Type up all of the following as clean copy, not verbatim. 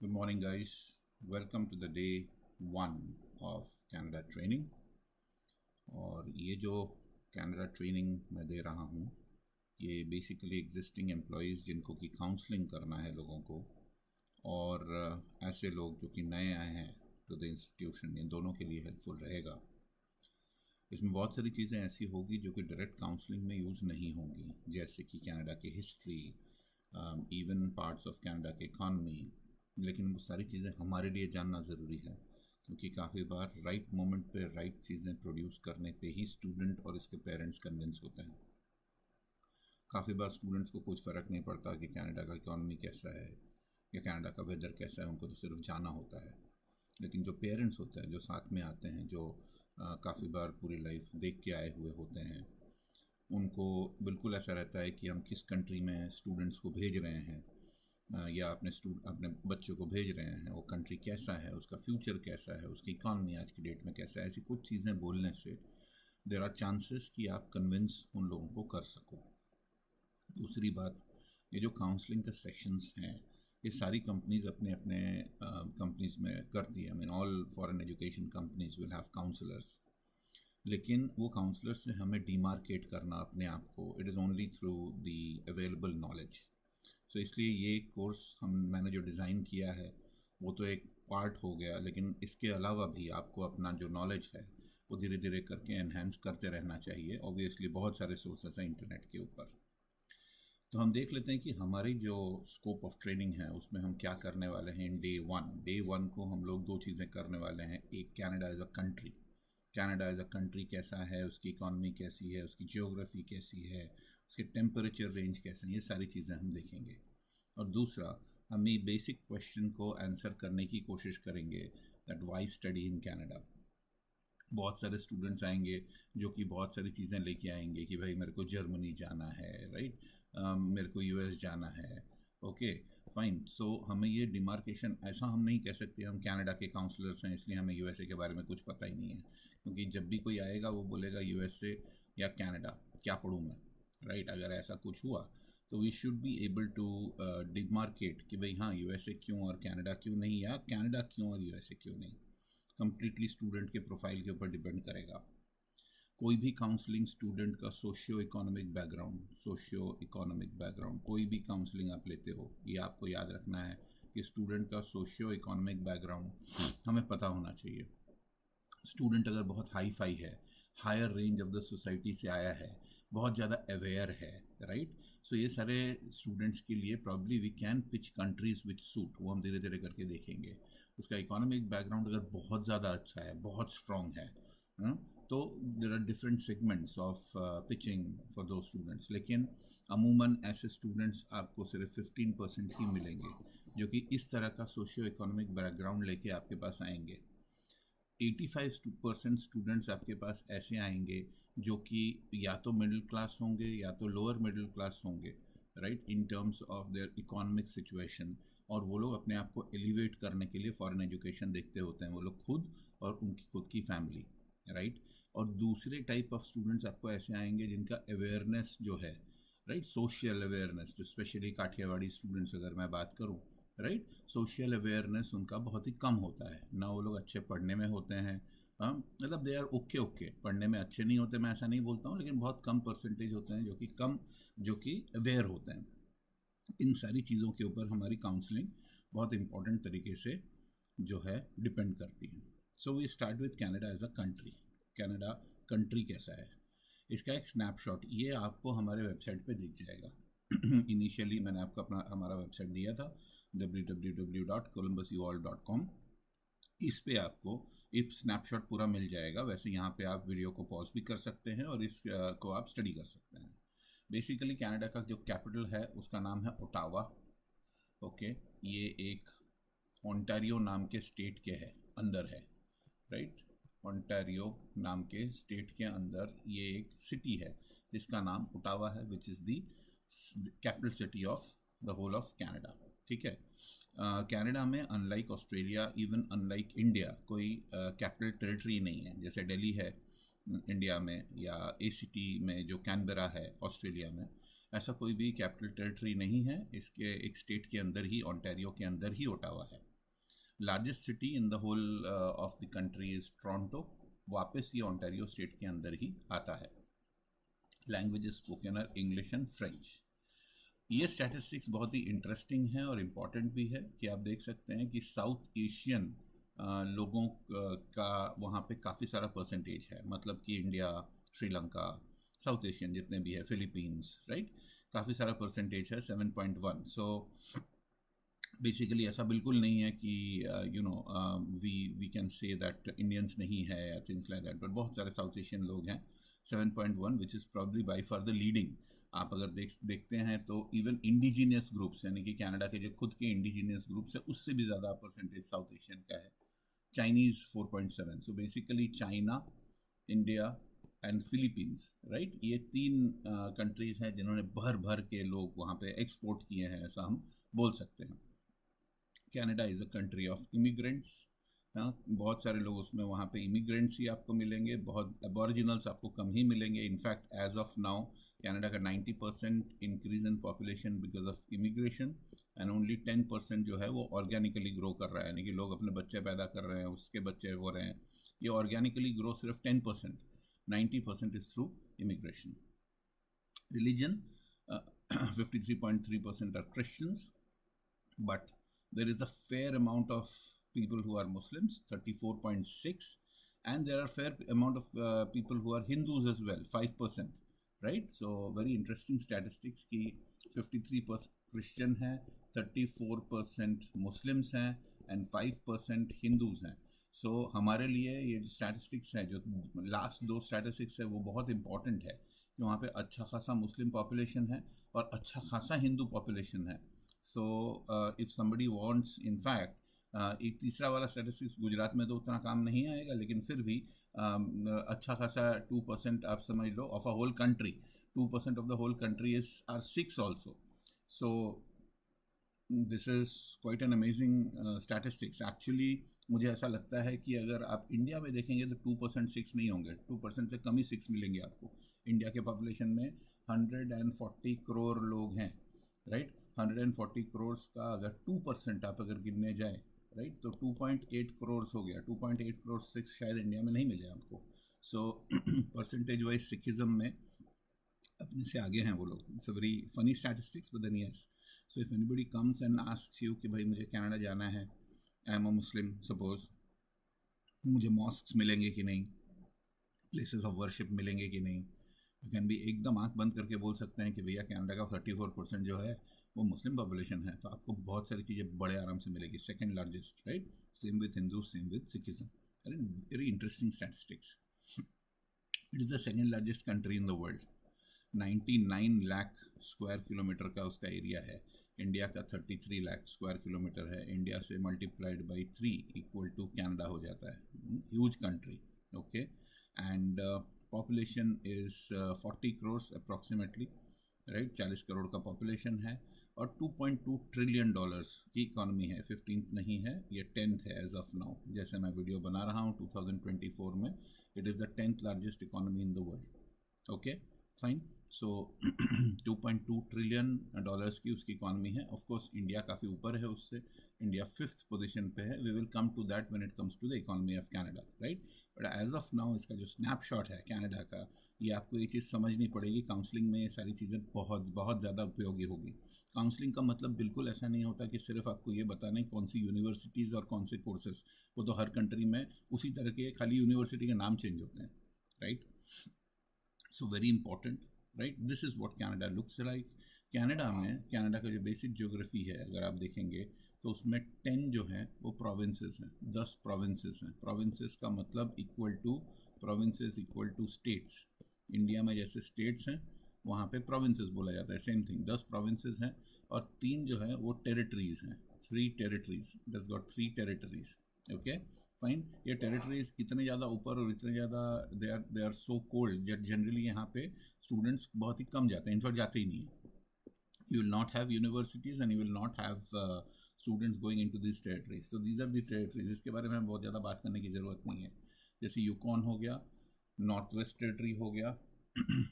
Good morning, guys. Welcome to the day 1 of Canada training. और ये जो Canada training मैं दे रहा हूँ ये बेसिकली एग्जिस्टिंग एम्प्लॉयज़ जिनको कि काउंसलिंग करना है लोगों को और ऐसे लोग जो कि नए आए हैं टू द इंस्टीट्यूशन, इन दोनों के लिए हेल्पफुल रहेगा। इसमें बहुत सारी चीज़ें ऐसी होगी जो कि डायरेक्ट काउंसलिंग में यूज़ नहीं होंगी, जैसे कि कनाडा की history, even parts of Canada के इकॉनमी। लेकिन वो सारी चीज़ें हमारे लिए जानना ज़रूरी है, क्योंकि काफ़ी बार राइट मोमेंट पे राइट चीज़ें प्रोड्यूस करने पे ही स्टूडेंट और इसके पेरेंट्स कन्विंस होते हैं। काफ़ी बार स्टूडेंट्स को कुछ फ़र्क नहीं पड़ता कि कनाडा का इकॉनमी कैसा है या कनाडा का वेदर कैसा है, उनको तो सिर्फ जाना होता है। लेकिन जो पेरेंट्स होते हैं, जो साथ में आते हैं, जो काफ़ी बार पूरी लाइफ देख के आए हुए होते हैं, उनको बिल्कुल ऐसा रहता है कि हम किस कंट्री में स्टूडेंट्स को भेज रहे हैं या अपने बच्चों को भेज रहे हैं, वो कंट्री कैसा है, उसका फ्यूचर कैसा है, उसकी इकॉनमी आज की डेट में कैसा है। ऐसी कुछ चीज़ें बोलने से देर आर चांसेस कि आप कन्विंस उन लोगों को कर सको। दूसरी बात, ये जो काउंसलिंग के सेशंस हैं ये सारी कंपनीज़ अपने अपने कंपनीज़ में करती है। I mean all foreign education companies will have counsellors, लेकिन वो काउंसलर से हमें डिमार्केट करना अपने आप को, it is only through the available knowledge. So इसलिए ये कोर्स मैंने जो डिज़ाइन किया है वो तो एक पार्ट हो गया, लेकिन इसके अलावा भी आपको अपना जो नॉलेज है वो धीरे धीरे करके एनहेंस करते रहना चाहिए। ऑब्वियसली बहुत सारे सोर्सेस हैं इंटरनेट के ऊपर। तो हम देख लेते हैं कि हमारी जो स्कोप ऑफ ट्रेनिंग है उसमें हम क्या करने वाले हैं। इन डे वन को हम लोग दो चीज़ें करने वाले हैं। एक, Canada as a country, Canada as a country कैसा है, उसकी इकॉनमी कैसी है, उसकी जियोग्राफी कैसी है, उसके टेम्परेचर रेंज कैसे हैं, ये सारी चीज़ें हम देखेंगे। और दूसरा, हम ये बेसिक क्वेश्चन को आंसर करने की कोशिश करेंगे that why study in Canada. बहुत सारे स्टूडेंट्स आएंगे जो कि बहुत सारी चीज़ें लेके आएंगे कि भाई मेरे को जर्मनी जाना है, राइट, मेरे को यूएस जाना है। Okay fine. सो हमें ये डिमार्केशन, ऐसा हम नहीं कह सकते हम कनाडा के काउंसलर्स हैं इसलिए हमें यूएसए के बारे में कुछ पता ही नहीं है, क्योंकि जब भी कोई आएगा वो बोलेगा यूएसए या कनाडा, क्या पढ़ूँ मैं, राइट। अगर ऐसा कुछ हुआ तो we should be able to demarcate कि भाई हाँ यूएसए क्यों और कनाडा क्यों नहीं, या कनाडा क्यों और यूएसए क्यों नहीं। कंप्लीटली स्टूडेंट के प्रोफाइल के ऊपर डिपेंड करेगा। कोई भी काउंसलिंग स्टूडेंट का सोशियो इकोनॉमिक बैकग्राउंड, कोई भी काउंसलिंग आप लेते हो, ये आपको याद रखना है कि स्टूडेंट का सोशियो इकोनॉमिक बैकग्राउंड हमें पता होना चाहिए। स्टूडेंट अगर बहुत हाई फाई है, higher range of the society से आया है, बहुत ज़्यादा अवेयर है, राइट, सो ये सारे स्टूडेंट्स के लिए probably we can pitch countries which suit, वो हम धीरे धीरे करके देखेंगे। उसका इकोनॉमिक बैकग्राउंड अगर बहुत ज़्यादा अच्छा है, बहुत स्ट्रॉन्ग है, तो there are different segments of pitching for those students. लेकिन अमूमन ऐसे स्टूडेंट्स आपको सिर्फ 15% ही मिलेंगे जो कि इस तरह का सोशियो इकोनॉमिक बैकग्राउंड लेके आपके पास आएंगे। 85% स्टूडेंट्स आपके पास ऐसे आएंगे जो कि या तो मिडिल क्लास होंगे या तो लोअर मिडिल क्लास होंगे, right, in terms of their economic situation. और वो लोग अपने आप को एलिवेट करने के लिए फॉरेन एजुकेशन देखते होते हैं, वो लोग खुद और उनकी खुद की फैमिली, राइट। और दूसरे टाइप ऑफ स्टूडेंट्स आपको ऐसे आएंगे जिनका अवेयरनेस जो है, राइट, सोशल अवेयरनेस, जो स्पेशली काठियावाड़ी स्टूडेंट्स अगर मैं बात करूँ, राइट, सोशल अवेयरनेस उनका बहुत ही कम होता है ना। वो लोग अच्छे पढ़ने में होते हैं, मतलब दे आर ओके ओके, पढ़ने में अच्छे नहीं होते, मैं ऐसा नहीं बोलता हूँ, लेकिन बहुत कम परसेंटेज होते हैं जो कि अवेयर होते हैं। इन सारी चीज़ों के ऊपर हमारी काउंसलिंग बहुत इंपॉर्टेंट तरीके से जो है डिपेंड करती है। So we start with Canada as a country. Canada country कैसा है, इसका एक स्नैपशॉट ये आपको हमारे वेबसाइट पे दिख जाएगा। इनिशियली मैंने आपको हमारा वेबसाइट दिया था www.columbusuall.com। इस पे आपको एक स्नैपशॉट पूरा मिल जाएगा। वैसे यहाँ पे आप वीडियो को पॉज भी कर सकते हैं और इस को आप स्टडी कर सकते हैं। बेसिकली कनाडा का जो कैपिटल है उसका नाम है ओटावा। ओके, ये एक ओंटारियो नाम के स्टेट के है अंदर है, राइट। ओंटारियो नाम के स्टेट के अंदर ये एक सिटी है जिसका नाम ओटावा है, which is the capital city of the whole of Canada. ठीक है, कनाडा में unlike Australia, even unlike India, कोई कैपिटल टेरिटरी नहीं है जैसे दिल्ली है इंडिया में, या एसीटी में जो कैनबरा है ऑस्ट्रेलिया में, ऐसा कोई भी कैपिटल टेरिटरी नहीं है। इसके एक स्टेट के अंदर ही, ओंटारियो के अंदर ही ओटावा है। Largest city in the whole of the country is Toronto, वापस ये ओंटारियो स्टेट के अंदर ही आता है। Languages spoken are English and French. ये स्टैटिस्टिक्स बहुत ही इंटरेस्टिंग है और इम्पॉर्टेंट भी है कि आप देख सकते हैं कि साउथ एशियन लोगों का वहाँ पे काफ़ी सारा परसेंटेज है, मतलब कि इंडिया, श्रीलंका, साउथ एशियन जितने भी है, फिलीपींस, राइट, काफ़ी सारा परसेंटेज है 7.1। सो बेसिकली ऐसा बिल्कुल नहीं है कि we can say that Indians नहीं है या थिंग्स लाइक दैट, बट बहुत सारे साउथ एशियन लोग हैं। 7.1 which is probably by far the leading. आप अगर देखते हैं तो इवन इंडिजीनियस ग्रुप्स, यानी कि कनाडा के जो खुद के इंडिजीनियस ग्रुप्स है, उससे भी ज़्यादा परसेंटेज साउथ एशियन का है। Chinese 4.7। So basically China, India and Philippines, right, ये तीन कंट्रीज़ हैं जिन्होंने भर भर के लोग वहाँ पे एक्सपोर्ट किए हैं, ऐसा हम बोल सकते हैं। Canada is a country of immigrants. हाँ, बहुत सारे लोग उसमें वहाँ पे इमिग्रेंट्स ही आपको मिलेंगे, बहुत अबॉरिजिनल्स आपको कम ही मिलेंगे। In fact as of now Canada का 90% increase in population because of immigration, and only 10% जो है वो ऑर्गेनिकली ग्रो कर रहा है, यानी कि लोग अपने बच्चे पैदा कर रहे हैं, उसके बच्चे हो रहे हैं। ये ऑर्गेनिकली ग्रो सिर्फ 10%, 90% is through immigration. Religion, 53.3% are Christians, but there is a fair amount of people who are Muslims, 34.6, and there are fair amount of people who are Hindus as well, 5%, right? So very interesting statistics कि 53% Christian है, 34% Muslims हैं, and 5% Hindus हैं। सो हमारे लिए ये जो statistics है, जो लास्ट दो स्टैटिस्टिक्स है, वो बहुत इंपॉर्टेंट है कि वहाँ पे अच्छा खासा मुस्लिम पॉपुलेशन है और अच्छा खासा हिंदू पॉपुलेशन है। So if somebody wants, in fact एक तीसरा वाला स्टैटिस्टिक्स गुजरात में तो उतना काम नहीं आएगा, लेकिन फिर भी अच्छा खासा 2% आप समझ लो of a whole country, 2% of the whole country is are Sikhs also. So this is quite an amazing statistics actually. मुझे ऐसा लगता है कि अगर आप इंडिया में देखेंगे तो 2% सिक्स नहीं होंगे, 2% से कम ही सिक्स मिलेंगे आपको। इंडिया के पॉपुलेशन में 140 करोड़ लोग हैं, राइट। 140 करोड़ का अगर 2% आप अगर गिनने जाए, राइट, तो 2.8 करोड़ हो गया। 2.8 करोड़ सिक्स शायद इंडिया में नहीं मिले आपको। सो परसेंटेज वाइज सिखिज्म में अपने से आगे हैं वो लोग। It's a very funny statistics, but then yes. So if anybody comes and asks you कि भाई मुझे कनाडा जाना है, I am a Muslim suppose, मुझे मॉस्क्स मिलेंगे कि नहीं, प्लेसेस ऑफ वर्शिप मिलेंगे कि नहीं, यू कैन बी एकदम आंख बंद करके बोल सकते हैं कि भैया कनाडा का 34% जो है वो मुस्लिम पॉपुलेशन है, तो आपको बहुत सारी चीज़ें बड़े आराम से मिलेगी। Second largest, right, same with Hindu, same with Sikhism. Very interesting statistics. It is the second largest country in the world. 99 lakh square kilometer का उसका एरिया है। इंडिया का 33 लाख स्क्वायर किलोमीटर है। इंडिया से multiplied by 3 equal to Canada हो जाता है। Huge country, okay. And population is 40 crore approximately, right, 40 crore का पॉपुलेशन है और $2.2 ट्रिलियन की इकॉनमी है। 15th नहीं है, ये 10th है एज ऑफ नाउ। जैसे मैं वीडियो बना रहा हूँ 2024 में, it is the 10th largest economy in the world, okay, fine. So 2.2 trillion dollars की उसकी इकॉनमी है। ऑफ कोर्स इंडिया काफ़ी ऊपर है उससे, इंडिया 5th पोजीशन पे है। We will come to that when it comes to the economy of Canada, right. But as of now इसका जो स्नैपशॉट है कनाडा का, ये आपको ये चीज़ समझनी पड़ेगी। काउंसलिंग में ये सारी चीज़ें बहुत बहुत ज़्यादा उपयोगी होगी। काउंसलिंग का मतलब बिल्कुल ऐसा नहीं होता कि सिर्फ आपको ये बताना है कौन सी यूनिवर्सिटीज़ और कौन से कोर्सेज, वो तो हर कंट्री में उसी तरह के, खाली यूनिवर्सिटी के नाम चेंज होते हैं, right. So very important, right, this is what Canada looks like. Canada में, कनाडा का जो बेसिक ज्योग्राफी है अगर आप देखेंगे तो उसमें 10 जो है वो प्रोविंसेस हैं, 10 प्रोविंसेस हैं। प्रोविंसेस का मतलब equal to, provinces equal to states. India में जैसे स्टेट्स हैं वहाँ पे प्रोविंसेस बोला जाता है, सेम थिंग। 10 प्रोविंसेस हैं और 3 जो है वो टेरिटरीज हैं, 3 territories. It has got 3 territories, okay, fine. ये टेरिटरीज इतने ज़्यादा ऊपर और इतने ज़्यादा they are so cold, generally यहाँ पे स्टूडेंट्स बहुत ही कम जाते हैं, इनफैक्ट जाते ही नहीं है। You will not have universities and you will not have students going into these territories. So these are the territories. इसके बारे में बहुत ज़्यादा बात करने की ज़रूरत नहीं है। जैसे यूकॉन हो गया, नॉर्थ वेस्ट टेरिटरी हो गया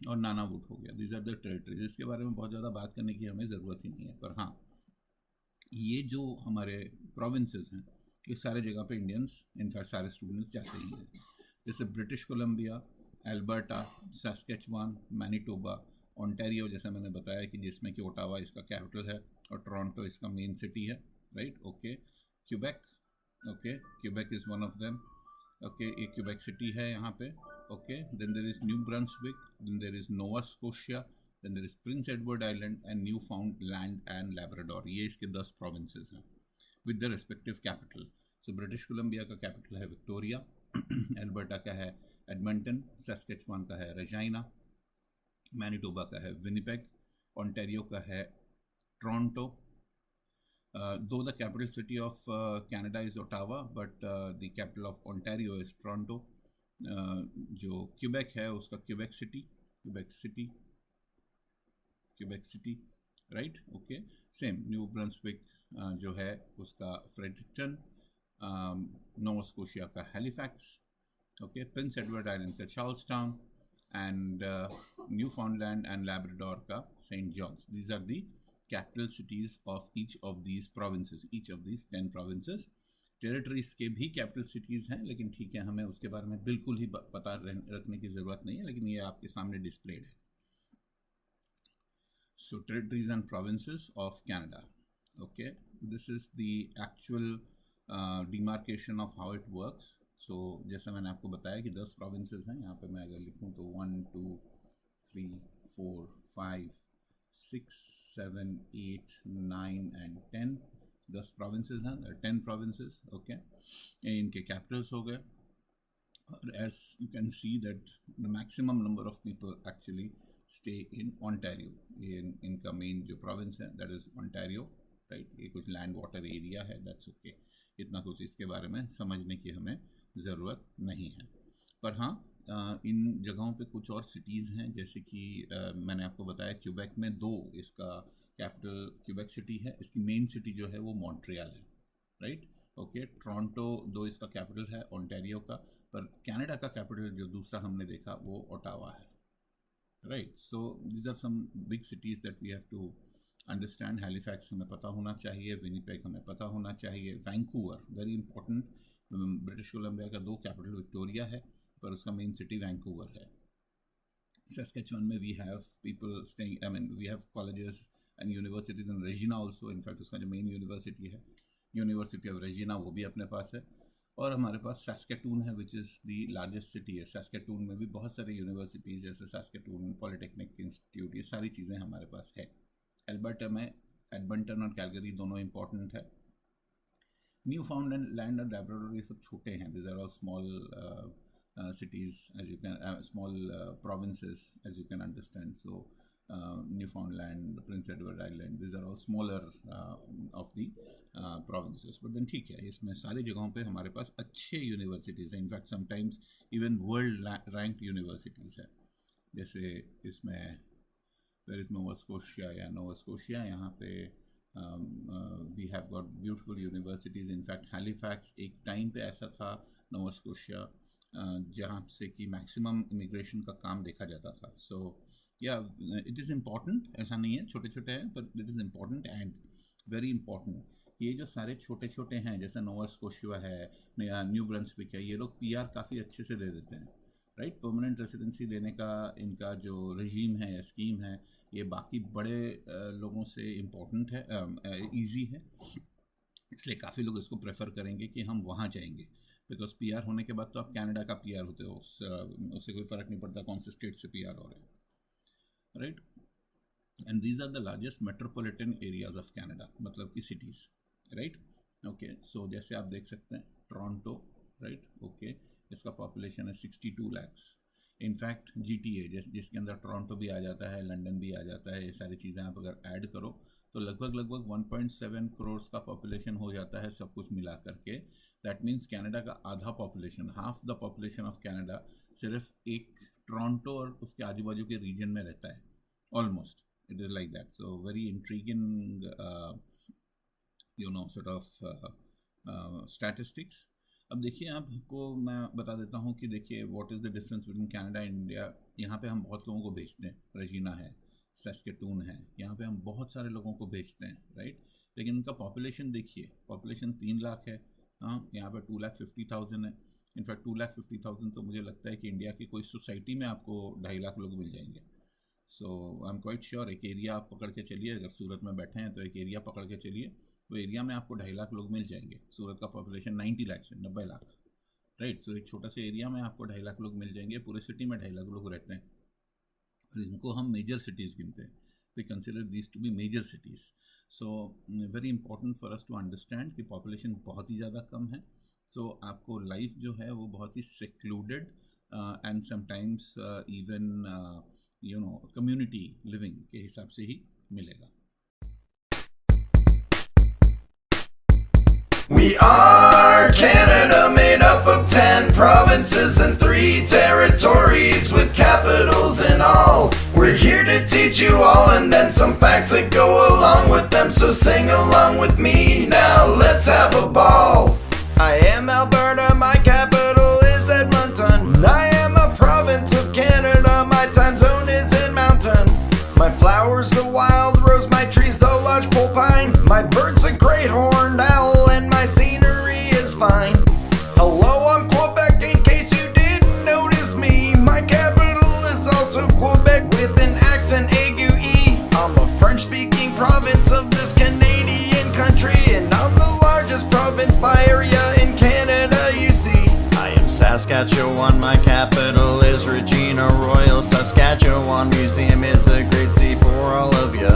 और नानावुट हो गया। These are the territories. इसके बारे में बहुत ज़्यादा बात करने की हमें ज़रूरत ही नहीं है। पर हाँ, ये जो हमारे प्रोविंसेस हैं ये सारे जगह पे इंडियंस इनफैक्ट सारे स्टूडेंट्स जाते ही हैं। जैसे British Columbia, Alberta, Saskatchewan, Manitoba, Ontario जैसा मैंने बताया कि जिसमें कि ओटावा इसका कैपिटल है और टोरंटो इसका मेन सिटी है, right. Okay, Quebec, okay, Quebec is one of them. Okay, एक क्यूबेक सिटी है यहाँ पे। Okay, then there is New Brunswick, then there is Nova Scotia, then there is Prince Edward Island and Newfoundland and Labrador. ये इसके 10 provinces हैं with the respective capital. So British Columbia का capital है Victoria, Alberta का है Edmonton, सैस्केचुआन का है रेजाइना, Manitoba का है विनिपेग, ओंटारियो का है Toronto. Though the capital city of Canada is Ottawa, but the capital of Ontario is Toronto. जो क्यूबेक है उसका Quebec city, right. Okay, same New Brunswick जो है उसका फ्रेडरिक्टन, नोवा स्कोशिया का Halifax, okay, Prince Edward Island का Charlestown and Newfoundland and Labrador का Saint John's. These are the capital cities of each of these provinces, each of these 10 provinces. Territories के भी capital cities हैं, लेकिन ठीक है, हमें उसके बारे में बिल्कुल ही पता रखने की ज़रूरत नहीं है, लेकिन ये आपके सामने डिस्प्लेड है। So territories and provinces of Canada. Okay, this is the actual demarcation of how it works. So जैसा मैंने आपको बताया कि 10 provinces हैं। यहाँ पे मैं अगर लिखूँ तो 1 2 3 4 5 6 7 8 9 and 10, 10 provinces हैं, 10 provinces। okay, इनके capitals हो गए। As you can see that the maximum number of people actually stay in Ontario, इनका मेन जो प्रोविंस है दैट इज़ Ontario, राइट। ये कुछ लैंड वाटर एरिया है, दैट्स ओके, इतना कुछ इसके बारे में समझने की हमें ज़रूरत नहीं है। पर हाँ, इन जगहों पे कुछ और सिटीज़ हैं, जैसे कि मैंने आपको बताया क्यूबेक में 2 इसका कैपिटल क्यूबेक सिटी है, इसकी मेन सिटी जो है वो मॉन्ट्रियल है, राइट। ओके, टोरंटो 2 इसका कैपिटल है ओंटारियो का, पर कनाडा का कैपिटल जो दूसरा हमने देखा वो ओटावा है, right. So these are some big cities that we have to understand. Halifax हमें पता होना चाहिए, विनिपेग हमें पता होना चाहिए, Vancouver very important. British Columbia का 2 कैपिटल विक्टोरिया है, पर उसका मेन सिटी वैंकूवर है। Saskatchewan में we have people staying, I mean we have colleges and universities in Regina also. In fact उसका जो मेन यूनिवर्सिटी है, यूनिवर्सिटी ऑफ रेजिना, वो भी अपने पास है। और हमारे पास सैस्केटून है which is the largest city है। सैस्केटून में भी बहुत सारे यूनिवर्सिटीज़ जैसे सैस्केटून पॉलिटेक्निक इंस्टीट्यूट, ये सारी चीज़ें हमारे पास है। एल्बर्टा में एडमंटन और कैलगरी दोनों इंपॉर्टेंट है। न्यू फाउंड लैंड और लैब्राडोर ये सब छोटे हैं, this are all small cities, as you can small provinces, as you can understand. So Newfoundland, Prince Edward Island, these are all smaller of the provinces. But then ठीक है, इसमें सारी जगहों पे हमारे पास अच्छे यूनिवर्सिटीज़ हैं, in fact sometimes even world ranked universities है। जैसे इसमें वेयर इज़ नोवा स्कोशिया, यहाँ पे we have got beautiful universities. In fact Halifax एक टाइम पे ऐसा था, नोवा स्कोशिया, जहाँ से कि मैक्सिमम इमिग्रेशन का काम देखा जाता था। सो या इट इज़ इम्पॉर्टेंट, ऐसा नहीं है छोटे छोटे हैं, पर it is important and very important. ये जो सारे छोटे छोटे हैं जैसे नोवा स्कोशिया है, न्यू ब्रंसविक है, ये लोग पीआर काफ़ी अच्छे से दे देते हैं, राइट। परमानेंट रेसिडेंसी देने का इनका जो रजीम है या स्कीम है, ये बाकी बड़े लोगों से इम्पॉर्टेंट है, ईजी है, इसलिए काफ़ी लोग इसको प्रेफर करेंगे कि हम वहाँ जाएंगे। बिकॉज पीआर होने के बाद तो आप कनाडा का पीआर होते हो, उससे कोई फ़र्क नहीं पड़ता कौन से स्टेट से पीआर हो रहे हैं, right. And these are the largest metropolitan areas of Canada, मतलब कि सिटीज़, राइट। ओके, सो जैसे आप देख सकते हैं टोरंटो, राइट, ओके, इसका पॉपुलेशन है 62 lakhs। इनफैक्ट GTA जिसके अंदर टोरंटो भी आ जाता है, लंदन भी आ जाता है, ये सारी चीज़ें आप अगर ऐड करो तो लगभग 1.7 करोड़ का पॉपुलेशन हो जाता है सब कुछ मिला करके। दैट मीन्स कनाडा का आधा population, half the population of Canada सिर्फ एक टोरंटो और उसके आजू बाजू के रीजन में रहता है, almost it is like that. So very intriguing sort of statistics। अब देखिए, आपको मैं बता देता हूँ कि देखिए what is the difference between Canada and India. यहाँ पे हम बहुत लोगों को भेजते हैं, रेजिना है, सैस्केटून है, यहाँ पे हम बहुत सारे लोगों को भेजते हैं, राइट। लेकिन उनका पॉपुलेशन देखिए, पॉपुलेशन 3 लाख है, यहाँ पर 2,50,000 है। इनफैक्ट 2,50,000 तो मुझे लगता है कि इंडिया की कोई सोसाइटी में आपको 2.5 लाख लोग मिल जाएंगे। सो आई एम क्वाइट श्योर, एक एरिया आप पकड़ के चलिए, अगर सूरत में बैठे हैं तो एक एरिया पकड़ के चलिए, वो एरिया में आपको 2.5 लाख लोग मिल जाएंगे। सूरत का पॉपुलेशन 90 लाख है, 90 लाख, राइट। सो एक छोटा सा एरिया में आपको 2.5 लाख लोग मिल जाएंगे। पूरे सिटी में 2.5 लाख लोग रहते हैं, और इनको हम मेजर सिटीज़ गिनते हैं। We consider these to be major cities. So very important for us to understand कि पॉपुलेशन बहुत ही ज़्यादा कम है। सो आपको लाइफ जो है वो बहुत ही secluded and sometimes even community living के हिसाब से ही मिलेगा। We are Canada, made up of 10 provinces and 3 territories with capitals and all. We're here to teach you all, and then some facts that go along with them. So sing along with me now, let's have a ball. I am Alberta, my capital is Edmonton. I am a province of Canada, my time zone is in Mountain. My flowers the wild rose, my trees the lodgepole pine. My bird's a great horned owl, and my scenery is fine. Hello, I'm Quebec, in case you didn't notice me. My capital is also Quebec with an accent aigu-e. I'm a French-speaking province of this Canadian country, and I'm the largest province by area in Canada, you see. I am Saskatchewan, my capital is Regina. Royal Saskatchewan Museum is a great seat for all of you.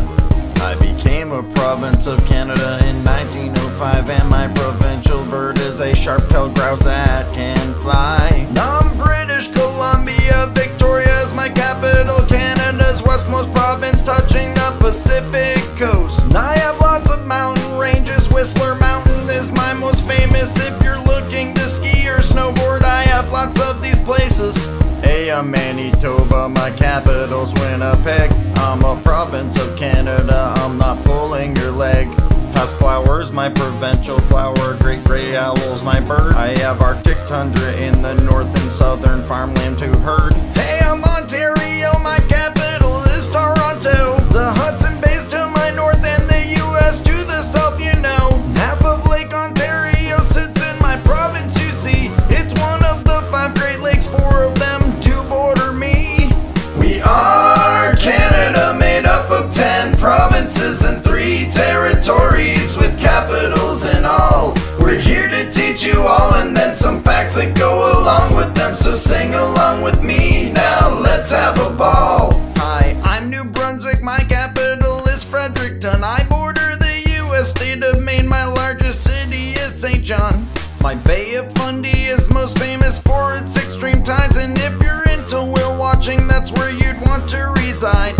I became a province of Canada in 1905, and my provincial bird is a sharp-tailed grouse that can fly. I'm British Columbia, Victoria is my capital, Canada's westmost province touching the Pacific coast. I have lots of mountain ranges, Whistler Mountain is my most famous. If you're looking to ski or snowboard, I have lots of these places. Hey, I'm Manitoba, my capital's Winnipeg. I'm a province of Canada, I'm not pulling your leg. Husk flowers, my provincial flower, great gray owls, my bird. I have Arctic tundra in the north and southern farmland to herd. Hey, I'm Ontario, my capital is Toronto. The Hudson Bay's to my north and the US to the south, you know. Half of Lake Ontario sits in my province, you see. It's one of the 5 Great Lakes, 4 of them do border me. We are Canada, made up of 10 provinces and 3 territories with capitals and all. We're here to teach you all, and then some facts that go along with them. So sing along with me now, let's have a ball. Hi, I'm New Brunswick, my capital is Fredericton. I border the US state of Maine, my largest city is St. John. My Bay of Fundy is most famous for its extreme tides, and if you're into whale watching, that's where you'd want to reside.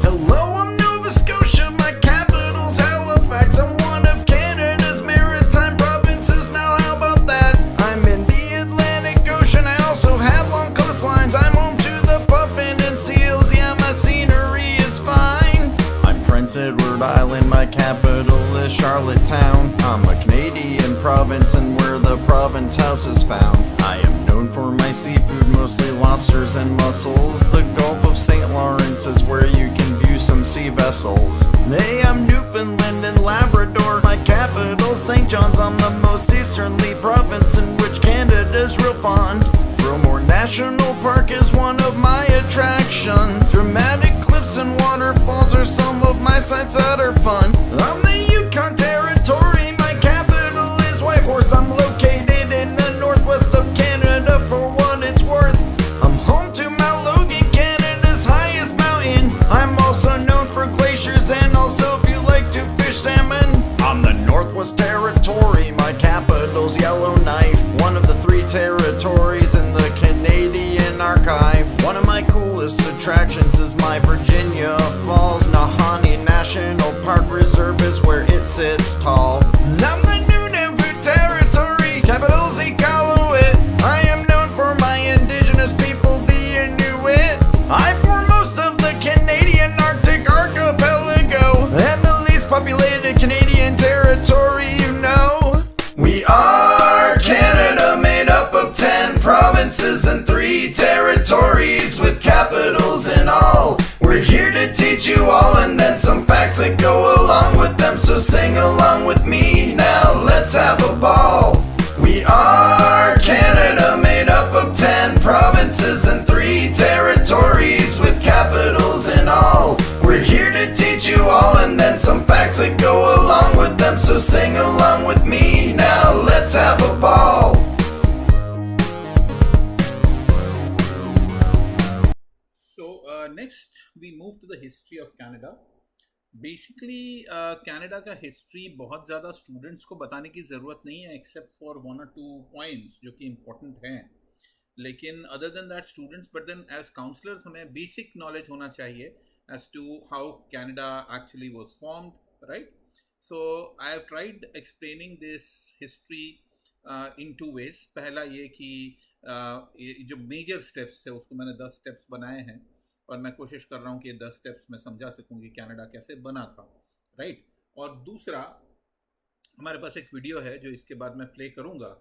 Hello, I'm Nova Scotia, my capital's Halifax. I'm one of Canada's maritime provinces, now how about that? I'm in the Atlantic Ocean, I also have long coastlines. I'm home to the puffin and seals, yeah, my scenery is fine. I'm Prince Edward Island, my capital is Charlottetown. I'm a Canadian province and where the province house is found. I am known for my seafood, mostly lobsters and mussels. The Gulf of St. Lawrence is where you can view some sea vessels. Hey, I'm Newfoundland and Labrador, my capital St. John's. I'm the most easterly province in which Canada's real fond. Bromore National Park is one of my attractions. Dramatic cliffs and waterfalls are some of my sights that are fun. I'm the Yukon Territory, my capital is Whitehorse. I'm located in the northwest of Canada for what it's worth. I'm home to Mount Logan, Canada's highest mountain. I'm also known for glaciers and also if you like to fish salmon. I'm the Northwest Territory, my capital's Yellowknife. One of the 3 territories in the Canadian Archive. One of my coolest attractions is my Virginia Falls. Nahanni National Park Reserve is where it sits tall. I'm the Nunavut Territory, capital's Iqaluit. I am known for my indigenous people, the Inuit. I form most of the Canadian Arctic archipelago, and the least populated Canadian territory, you know. We are Canada, made up of 10 provinces and 3 territories with capitals and all. We're here to teach you all, and then some facts that go along with them. So sing along with me now, let's have a ball. provinces and 3 territories with capitals and all. We're here to teach you all and then some facts that go along with them. So sing along with me now, let's have a ball. So next we move to the history of Canada. Basically Canada का history बहुत ज़्यादा students को बताने की ज़रूरत नहीं है except for 1 or 2 points जो कि इम्पोर्टेंट हैं. लेकिन other than that students, but then as counsellors हमें बेसिक नॉलेज होना चाहिए as to how Canada actually was formed, right. So I have tried explaining this history in 2 ways. पहला ये कि ये जो मेजर स्टेप्स थे उसको मैंने 10 स्टेप्स बनाए हैं और मैं कोशिश कर रहा हूँ कि ये 10 स्टेप्स में समझा सकूँ कि कनाडा कैसे बना था, राइट. और दूसरा, हमारे पास एक वीडियो है जो इसके बाद मैं प्ले करूँगा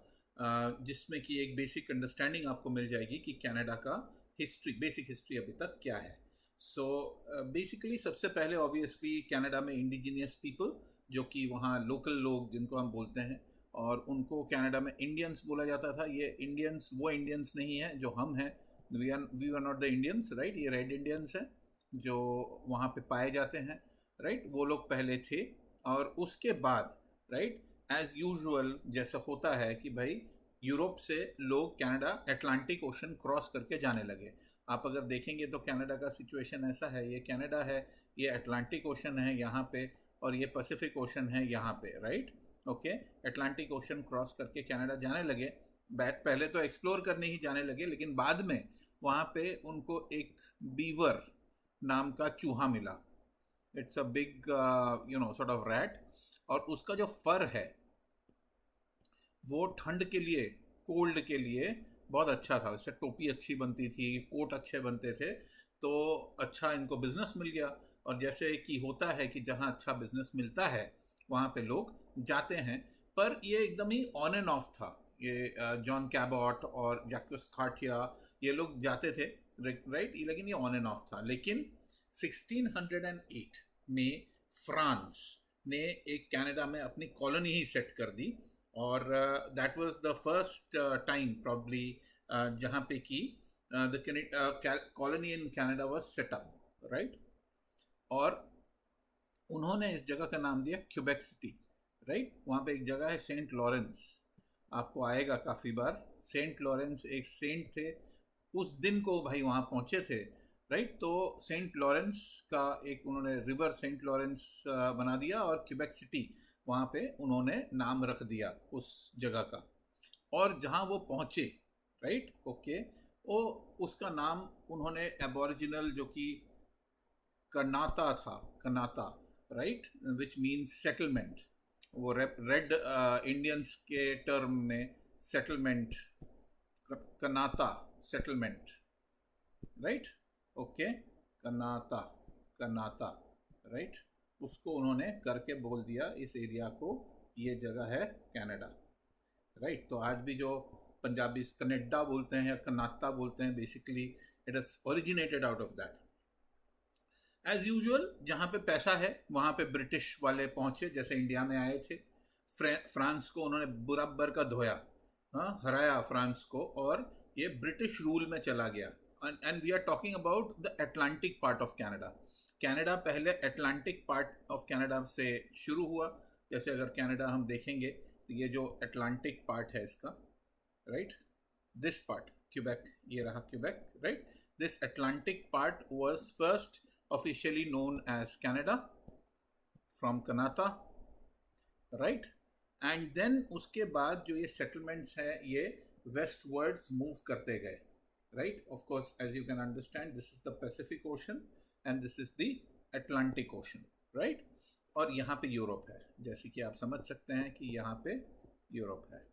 जिसमें कि एक बेसिक अंडरस्टैंडिंग आपको मिल जाएगी कि कनाडा का हिस्ट्री, बेसिक हिस्ट्री अभी तक क्या है. सो बेसिकली सबसे पहले ऑब्वियसली कनाडा में इंडिजिनियस पीपल, जो कि वहाँ लोकल लोग जिनको हम बोलते हैं, और उनको कनाडा में इंडियंस बोला जाता था. ये इंडियंस वो इंडियंस नहीं है जो हम हैं. We are not the Indians, right. ये रेड इंडियंस हैं जो वहाँ पे पाए जाते हैं, राइट. वो लोग पहले थे. और उसके बाद, राइट, एज यूजुअल जैसा होता है कि भाई यूरोप से लोग कनाडा अटलांटिक ओशन क्रॉस करके जाने लगे. आप अगर देखेंगे तो कनाडा का सिचुएशन ऐसा है, ये कनाडा है, ये अटलांटिक ओशन है यहाँ पे, और ये पैसिफिक ओशन है यहाँ पे, right. Okay, Atlantic ocean cross करके कनाडा जाने लगे. पहले तो एक्सप्लोर करने ही जाने लगे, लेकिन बाद में वहाँ पे उनको एक बीवर नाम का चूहा मिला. It's a big sort of rat. और उसका जो फर है वो ठंड के लिए, कोल्ड के लिए बहुत अच्छा था. उससे टोपी अच्छी बनती थी, कोट अच्छे बनते थे, तो अच्छा इनको बिजनेस मिल गया. और जैसे कि होता है कि जहाँ अच्छा बिजनेस मिलता है वहाँ पे लोग जाते हैं. पर ये एकदम ही ऑन एंड ऑफ था. ये जॉन कैबॉट और जैक्विस कार्टिया ये लोग जाते थे, राइट. लेकिन ये ऑन एंड ऑफ था. लेकिन 1608 में फ्रांस ने एक कनाडा में अपनी कॉलोनी ही सेट कर दी. और that was the first time probably जहाँ पे कि the colony in Canada was set up, right. और उन्होंने इस जगह का नाम दिया क्यूबेक सिटी, राइट. वहाँ पे एक जगह है सेंट लॉरेंस, आपको आएगा काफ़ी बार. सेंट लॉरेंस एक सेंट थे, उस दिन को भाई वहाँ पहुँचे थे, राइट. तो सेंट लॉरेंस का एक उन्होंने रिवर सेंट लॉरेंस बना दिया, और क्यूबेक सिटी वहाँ पे उन्होंने नाम रख दिया उस जगह का. और जहाँ वो पहुँचे, राइट, ओके, वो उसका नाम उन्होंने एबोरिजिनल जो कि कनाता था, Kanata, right, which means settlement. वो रेड इंडियंस के टर्म में settlement, Kanata settlement, right. Okay, Kanata, Kanata, right. उसको उन्होंने करके बोल दिया इस एरिया को, ये जगह है कनाडा, राइट. तो आज भी जो पंजाबी कनेडा बोलते हैं या कनाता बोलते हैं, basically it is originated out of that. As usual जहाँ पे पैसा है वहाँ पे ब्रिटिश वाले पहुँचे, जैसे इंडिया में आए थे. फ्रांस को उन्होंने बराबर का धोया, हाँ, हराया फ्रांस को, और ये ब्रिटिश रूल में चला गया. And we are talking about the Atlantic part of Canada. Canada पहले अटलांटिक पार्ट ऑफ कनाडा से शुरू हुआ. जैसे अगर कनाडा हम देखेंगे तो ये जो अटलांटिक पार्ट है इसका, राइट, दिस पार्ट क्यूबेक, ये रहा Quebec, right. This Atlantic part was first officially known as Canada from Kanata, right. And then उसके बाद जो ये settlements है ये westwards move करते गए, right. Of course, as you can understand, this is the Pacific Ocean and this is the Atlantic Ocean, right. और यहाँ पे यूरोप है, जैसे कि आप समझ सकते हैं कि यहाँ पे यूरोप है,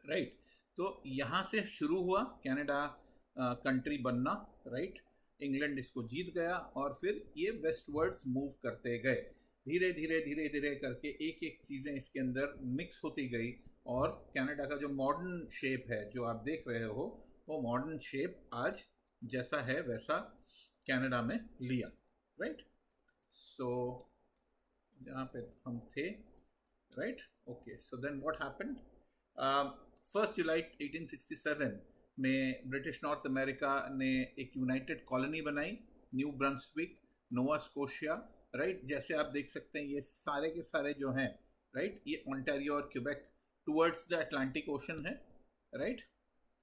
राइट. तो यहाँ से शुरू हुआ कनाडा कंट्री बनना, राइट. इंग्लैंड इसको जीत गया और फिर ये वेस्टवर्ड्स मूव करते गए. धीरे धीरे धीरे धीरे करके एक एक चीज़ें इसके अंदर मिक्स होती गई, और कनाडा का जो मॉडर्न शेप है जो आप देख रहे हो, वो मॉडर्न शेप आज जैसा है वैसा कनाडा में लिया, राइट. सो यहाँ पे हम थे, right. Okay, so then what happened. 1 जुलाई 1867 में ब्रिटिश नॉर्थ अमेरिका ने एक यूनाइटेड कॉलोनी बनाई, New Brunswick, Nova Scotia, right. जैसे आप देख सकते हैं ये सारे के सारे जो हैं, राइट, ये ओंटारियो और Quebec towards the Atlantic ocean है, राइट,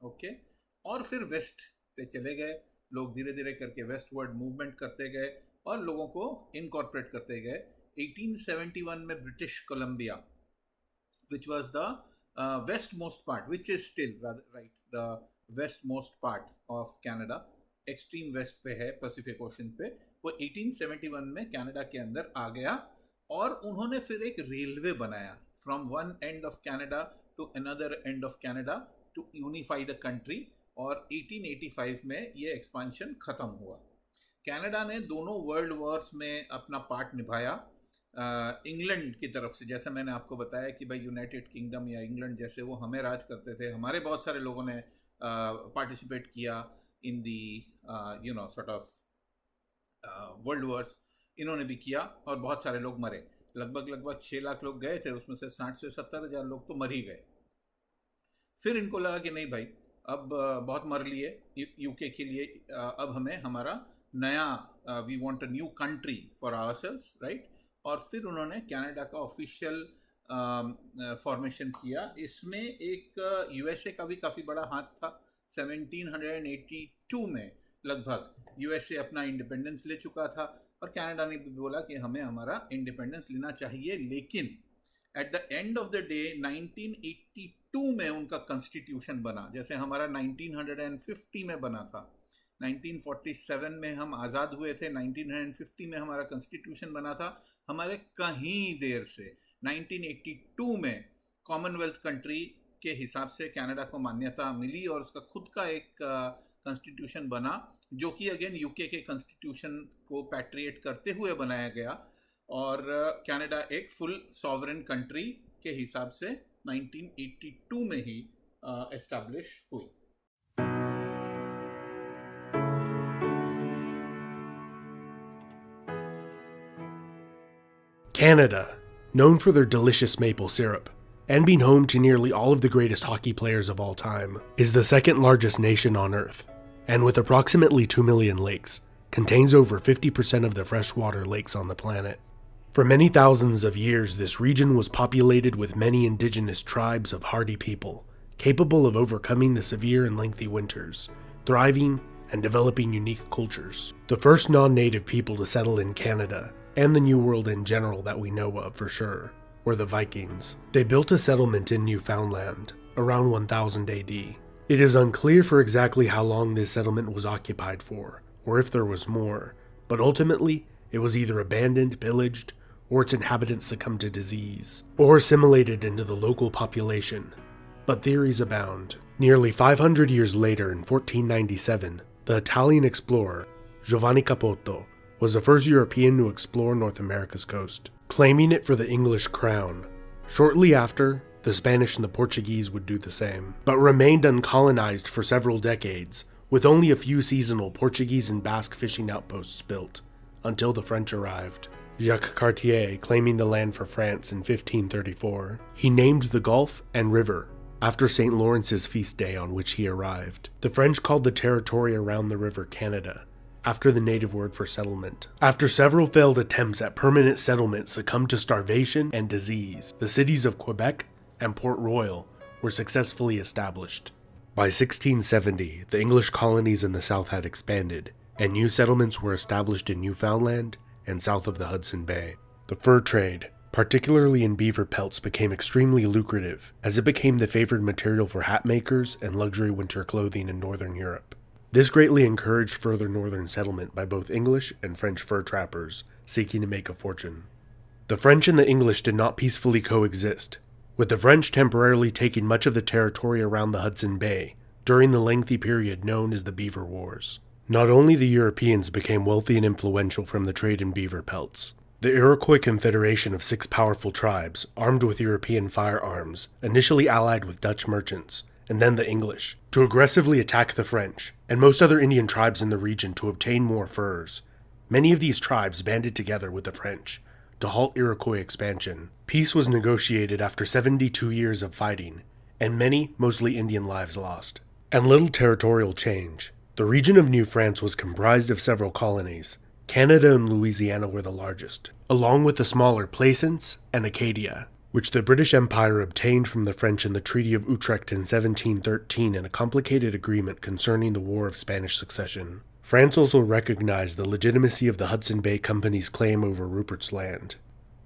ओके। और फिर वेस्ट पे चले गए लोग, धीरे धीरे करके वेस्टवर्ड मूवमेंट करते गए और लोगों को इनकॉर्पोरेट करते गए। 1871 में British Columbia, which was the westmost part, which is still rather right, the westmost part of Canada, extreme west पे है पैसिफिक ओशन पे, वो 1871 में कनाडा के अंदर आ गया। और उन्होंने फिर एक रेलवे बनाया from one end of Canada to another end of Canada to unify the country. और 1885 में ये एक्सपांशन खत्म हुआ। कनाडा ने दोनों वर्ल्ड वॉर्स में अपना पार्ट निभाया। इंग्लैंड की तरफ से, जैसे मैंने आपको बताया कि भाई यूनाइटेड किंगडम या इंग्लैंड जैसे वो हमें राज करते थे, हमारे बहुत सारे लोगों ने पार्टिसिपेट किया in the sort of world wars, इन्होंने भी किया और बहुत सारे लोग मरे। लगभग 6 लाख लोग गए थे, उसमें से 60 से 70 हज़ार लोग तो मर ही गए। फिर इनको लगा कि नहीं भाई, अब बहुत मर लिए यूके के लिए, अब हमें हमारा नया, we want a new country for ourselves, right. और फिर उन्होंने कनाडा का ऑफिशियल फॉर्मेशन किया। इसमें एक यूएसए का भी काफ़ी बड़ा हाथ था। 1782 में लगभग यूएसए अपना इंडिपेंडेंस ले चुका था और कनाडा ने भी बोला कि हमें हमारा इंडिपेंडेंस लेना चाहिए। लेकिन at the end of the day 1982 में उनका कॉन्स्टिट्यूशन बना, जैसे हमारा 1950 में बना था। 1947 में हम आज़ाद हुए थे, 1950 में हमारा कॉन्स्टिट्यूशन बना था। हमारे कहीं देर से 1982 में कॉमनवेल्थ कंट्री के हिसाब से कनाडा को मान्यता मिली और उसका खुद का एक कॉन्स्टिट्यूशन बना, जो कि अगेन यूके के कॉन्स्टिट्यूशन को पैट्रिएट करते हुए बनाया गया। और कनाडा एक फुल सॉवरेन कंट्री के हिसाब से 1982 में ही एस्टैब्लिश हुई। Canada, known for their delicious maple syrup, and being home to nearly all of the greatest hockey players of all time, is the second largest nation on Earth, and with approximately 2 million lakes, contains over 50% of the freshwater lakes on the planet. For many thousands of years, this region was populated with many indigenous tribes of hardy people, capable of overcoming the severe and lengthy winters, thriving and developing unique cultures. The first non-native people to settle in Canada, and the New World in general that we know of for sure, were the Vikings. They built a settlement in Newfoundland around 1000 AD. It is unclear for exactly how long this settlement was occupied for, or if there was more, but ultimately it was either abandoned, pillaged, or its inhabitants succumbed to disease, or assimilated into the local population. But theories abound. Nearly 500 years later, in 1497, the Italian explorer Giovanni Capoto was the first European to explore North America's coast, claiming it for the English crown. Shortly after, the Spanish and the Portuguese would do the same, but remained uncolonized for several decades, with only a few seasonal Portuguese and Basque fishing outposts built, until the French arrived. Jacques Cartier claiming the land for France in 1534, he named the gulf and river after St. Lawrence's feast day on which he arrived. The French called the territory around the river Canada, after the native word for settlement. After several failed attempts at permanent settlement succumbed to starvation and disease, the cities of Quebec and Port Royal were successfully established. By 1670, the English colonies in the south had expanded, and new settlements were established in Newfoundland and south of the Hudson Bay. The fur trade, particularly in beaver pelts, became extremely lucrative, as it became the favored material for hat makers and luxury winter clothing in northern Europe. This greatly encouraged further northern settlement by both English and French fur trappers seeking to make a fortune. The French and the English did not peacefully coexist, with the French temporarily taking much of the territory around the Hudson Bay during the lengthy period known as the Beaver Wars. Not only the Europeans became wealthy and influential from the trade in beaver pelts. The Iroquois Confederation of 6 powerful tribes, armed with European firearms, initially allied with Dutch merchants, and then the English, to aggressively attack the French and most other Indian tribes in the region to obtain more furs. Many of these tribes banded together with the French to halt Iroquois expansion. Peace was negotiated after 72 years of fighting, and many, mostly Indian lives lost. and little territorial change. The region of New France was comprised of several colonies. Canada and Louisiana were the largest, along with the smaller Plaisance and Acadia, which the British Empire obtained from the French in the Treaty of Utrecht in 1713 in a complicated agreement concerning the War of Spanish Succession. France also recognized the legitimacy of the Hudson Bay Company's claim over Rupert's Land.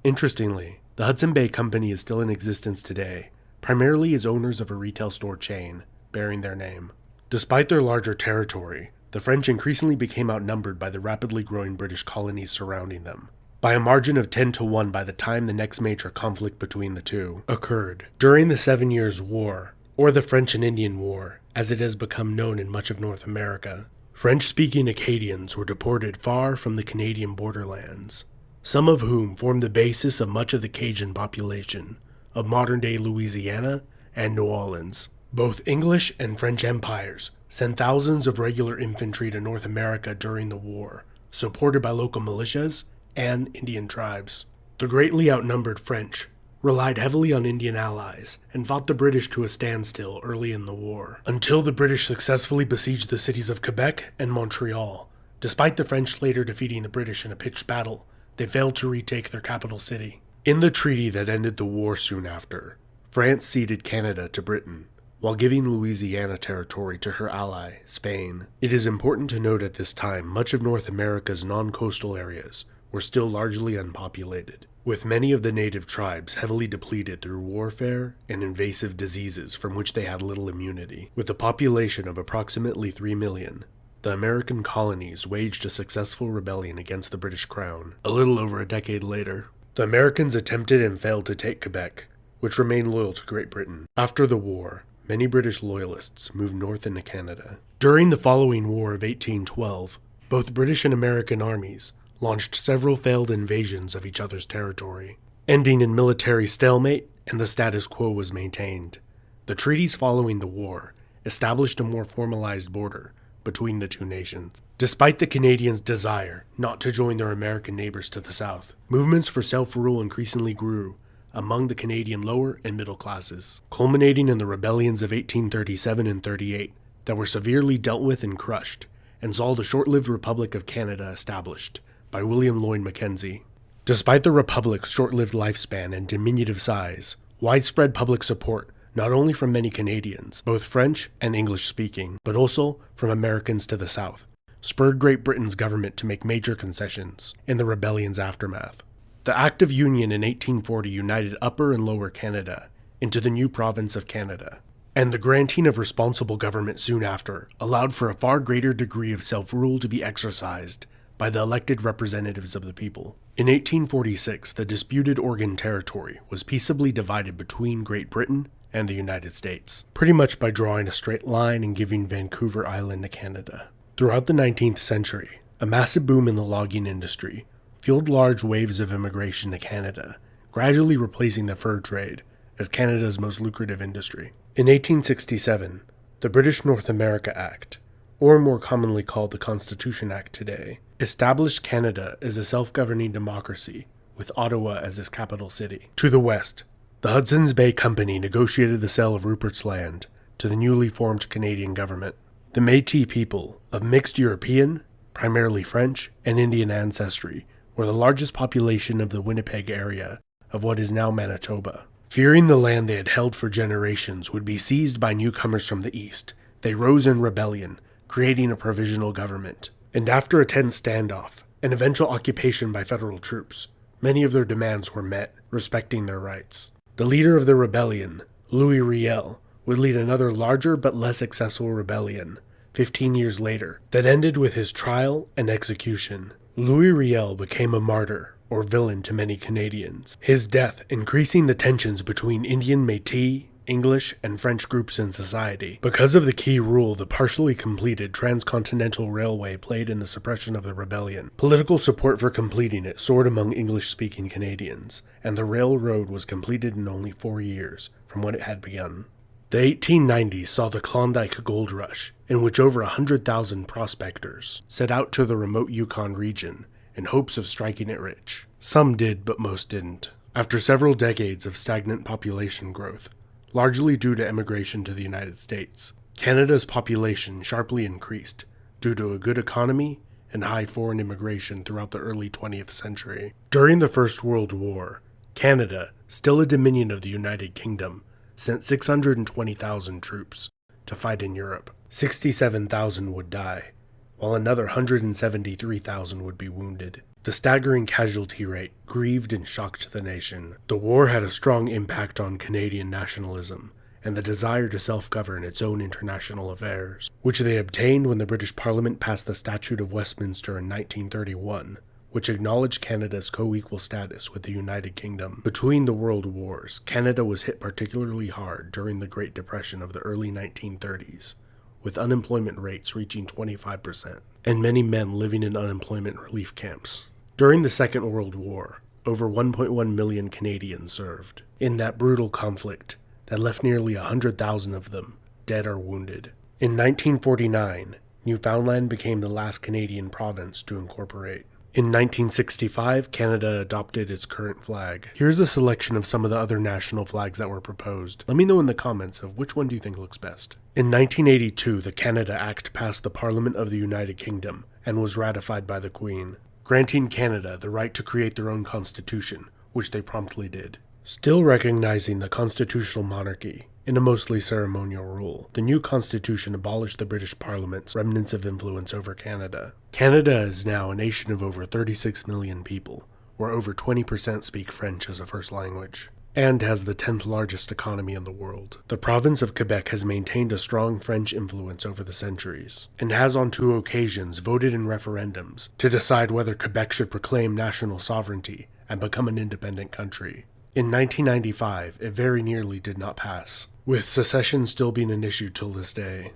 Interestingly, the Hudson Bay Company is still in existence today, primarily as owners of a retail store chain, bearing their name. Despite their larger territory, the French increasingly became outnumbered by the rapidly growing British colonies surrounding them, by a margin of 10-1 by the time the next major conflict between the two occurred. During the 7 Years' War, or the French and Indian War, as it has become known in much of North America, French-speaking Acadians were deported far from the Canadian borderlands, some of whom formed the basis of much of the Cajun population of modern-day Louisiana and New Orleans. Both English and French empires sent thousands of regular infantry to North America during the war, supported by local militias and Indian tribes. The greatly outnumbered French relied heavily on Indian allies and fought the British to a standstill early in the war, until the British successfully besieged the cities of Quebec and Montreal. Despite the French later defeating the British in a pitched battle, they failed to retake their capital city. In the treaty that ended the war soon after, France ceded Canada to Britain, while giving Louisiana territory to her ally, Spain. It is important to note at this time much of North America's non-coastal areas were still largely unpopulated, with many of the native tribes heavily depleted through warfare and invasive diseases from which they had little immunity. With a population of approximately 3 million, the American colonies waged a successful rebellion against the British Crown. A little over a decade later, the Americans attempted and failed to take Quebec, which remained loyal to Great Britain. After the war, many British loyalists moved north into Canada. During the following War of 1812, both British and American armies launched several failed invasions of each other's territory, ending in military stalemate, and the status quo was maintained. The treaties following the war established a more formalized border between the two nations. Despite the Canadians' desire not to join their American neighbors to the south, movements for self-rule increasingly grew among the Canadian lower and middle classes, culminating in the rebellions of 1837 and 38 that were severely dealt with and crushed, and saw the short-lived Republic of Canada established by William Lloyd Mackenzie. Despite the Republic's short-lived lifespan and diminutive size, widespread public support, not only from many Canadians, both French and English-speaking, but also from Americans to the south, spurred Great Britain's government to make major concessions in the rebellion's aftermath. The Act of Union in 1840 united Upper and Lower Canada into the new province of Canada, and the granting of responsible government soon after allowed for a far greater degree of self-rule to be exercised by the elected representatives of the people. In 1846, the disputed Oregon Territory was peaceably divided between Great Britain and the United States, pretty much by drawing a straight line and giving Vancouver Island to Canada. Throughout the 19th century, a massive boom in the logging industry fueled large waves of immigration to Canada, gradually replacing the fur trade as Canada's most lucrative industry. In 1867, the British North America Act, or more commonly called the Constitution Act today, established Canada as a self-governing democracy, with Ottawa as its capital city. To the west, the Hudson's Bay Company negotiated the sale of Rupert's Land to the newly formed Canadian government. The Métis people, of mixed European, primarily French, and Indian ancestry, were the largest population of the Winnipeg area of what is now Manitoba. Fearing the land they had held for generations would be seized by newcomers from the east, they rose in rebellion, creating a provisional government. And after a tense standoff, and eventual occupation by federal troops, many of their demands were met, respecting their rights. The leader of the rebellion, Louis Riel, would lead another larger but less successful rebellion 15 years later that ended with his trial and execution. Louis Riel became a martyr, or villain to many Canadians, his death increasing the tensions between Indian Métis, English, and French groups in society. Because of the key role the partially completed Transcontinental Railway played in the suppression of the rebellion, political support for completing it soared among English-speaking Canadians, and the railroad was completed in only 4 years from when it had begun. The 1890s saw the Klondike Gold Rush, in which over 100,000 prospectors set out to the remote Yukon region in hopes of striking it rich. Some did, but most didn't. After several decades of stagnant population growth, largely due to emigration to the United States, Canada's population sharply increased due to a good economy and high foreign immigration throughout the early 20th century. During the First World War, Canada, still a dominion of the United Kingdom, sent 620,000 troops to fight in Europe. 67,000 would die, while another 173,000 would be wounded. The staggering casualty rate grieved and shocked the nation. The war had a strong impact on Canadian nationalism and the desire to self-govern its own international affairs, which they obtained when the British Parliament passed the Statute of Westminster in 1931, which acknowledged Canada's co-equal status with the United Kingdom. Between the world wars, Canada was hit particularly hard during the Great Depression of the early 1930s, with unemployment rates reaching 25%, and many men living in unemployment relief camps. During the Second World War, over 1.1 million Canadians served in that brutal conflict that left nearly 100,000 of them dead or wounded. In 1949, Newfoundland became the last Canadian province to incorporate. In 1965, Canada adopted its current flag. Here's a selection of some of the other national flags that were proposed. Let me know in the comments of which one do you think looks best. In 1982, the Canada Act passed the Parliament of the United Kingdom and was ratified by the Queen, granting Canada the right to create their own constitution, which they promptly did. Still recognizing the constitutional monarchy in a mostly ceremonial rule, the new constitution abolished the British Parliament's remnants of influence over Canada. Canada is now a nation of over 36 million people, where over 20% speak French as a first language, and has the 10th largest economy in the world. The province of Quebec has maintained a strong French influence over the centuries, and has on 2 occasions voted in referendums to decide whether Quebec should proclaim national sovereignty and become an independent country. In 1995, it very nearly did not pass, with secession still being an issue till this day.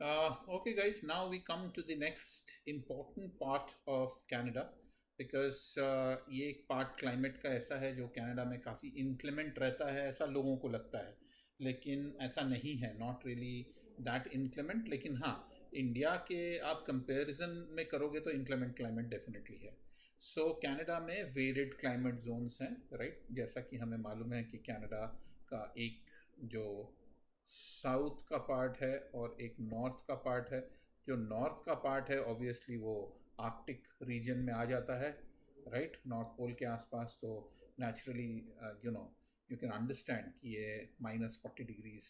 Okay, guys, now we come to the next important part of Canada because ये एक part climate का ऐसा है जो Canada में काफ़ी इंक्लेमेंट रहता है ऐसा लोगों को लगता है, लेकिन ऐसा नहीं है, नॉट रियली दैट इंक्लेमेंट। लेकिन हाँ, इंडिया के आप कंपैरिजन में करोगे तो इंक्लेमेंट क्लाइमेट डेफिनेटली है। सो कनाडा में वेरिड क्लाइमेट जोन्स हैं, राइट। जैसा कि हमें मालूम है कि कनाडा का एक जो साउथ का पार्ट है और एक नॉर्थ का पार्ट है। जो नॉर्थ का पार्ट है ऑब्वियसली वो आर्कटिक रीजन में आ जाता है, राइट, नॉर्थ पोल के आसपास। तो नेचुरली यू कैन अंडरस्टैंड कि ये -40 डिग्रीज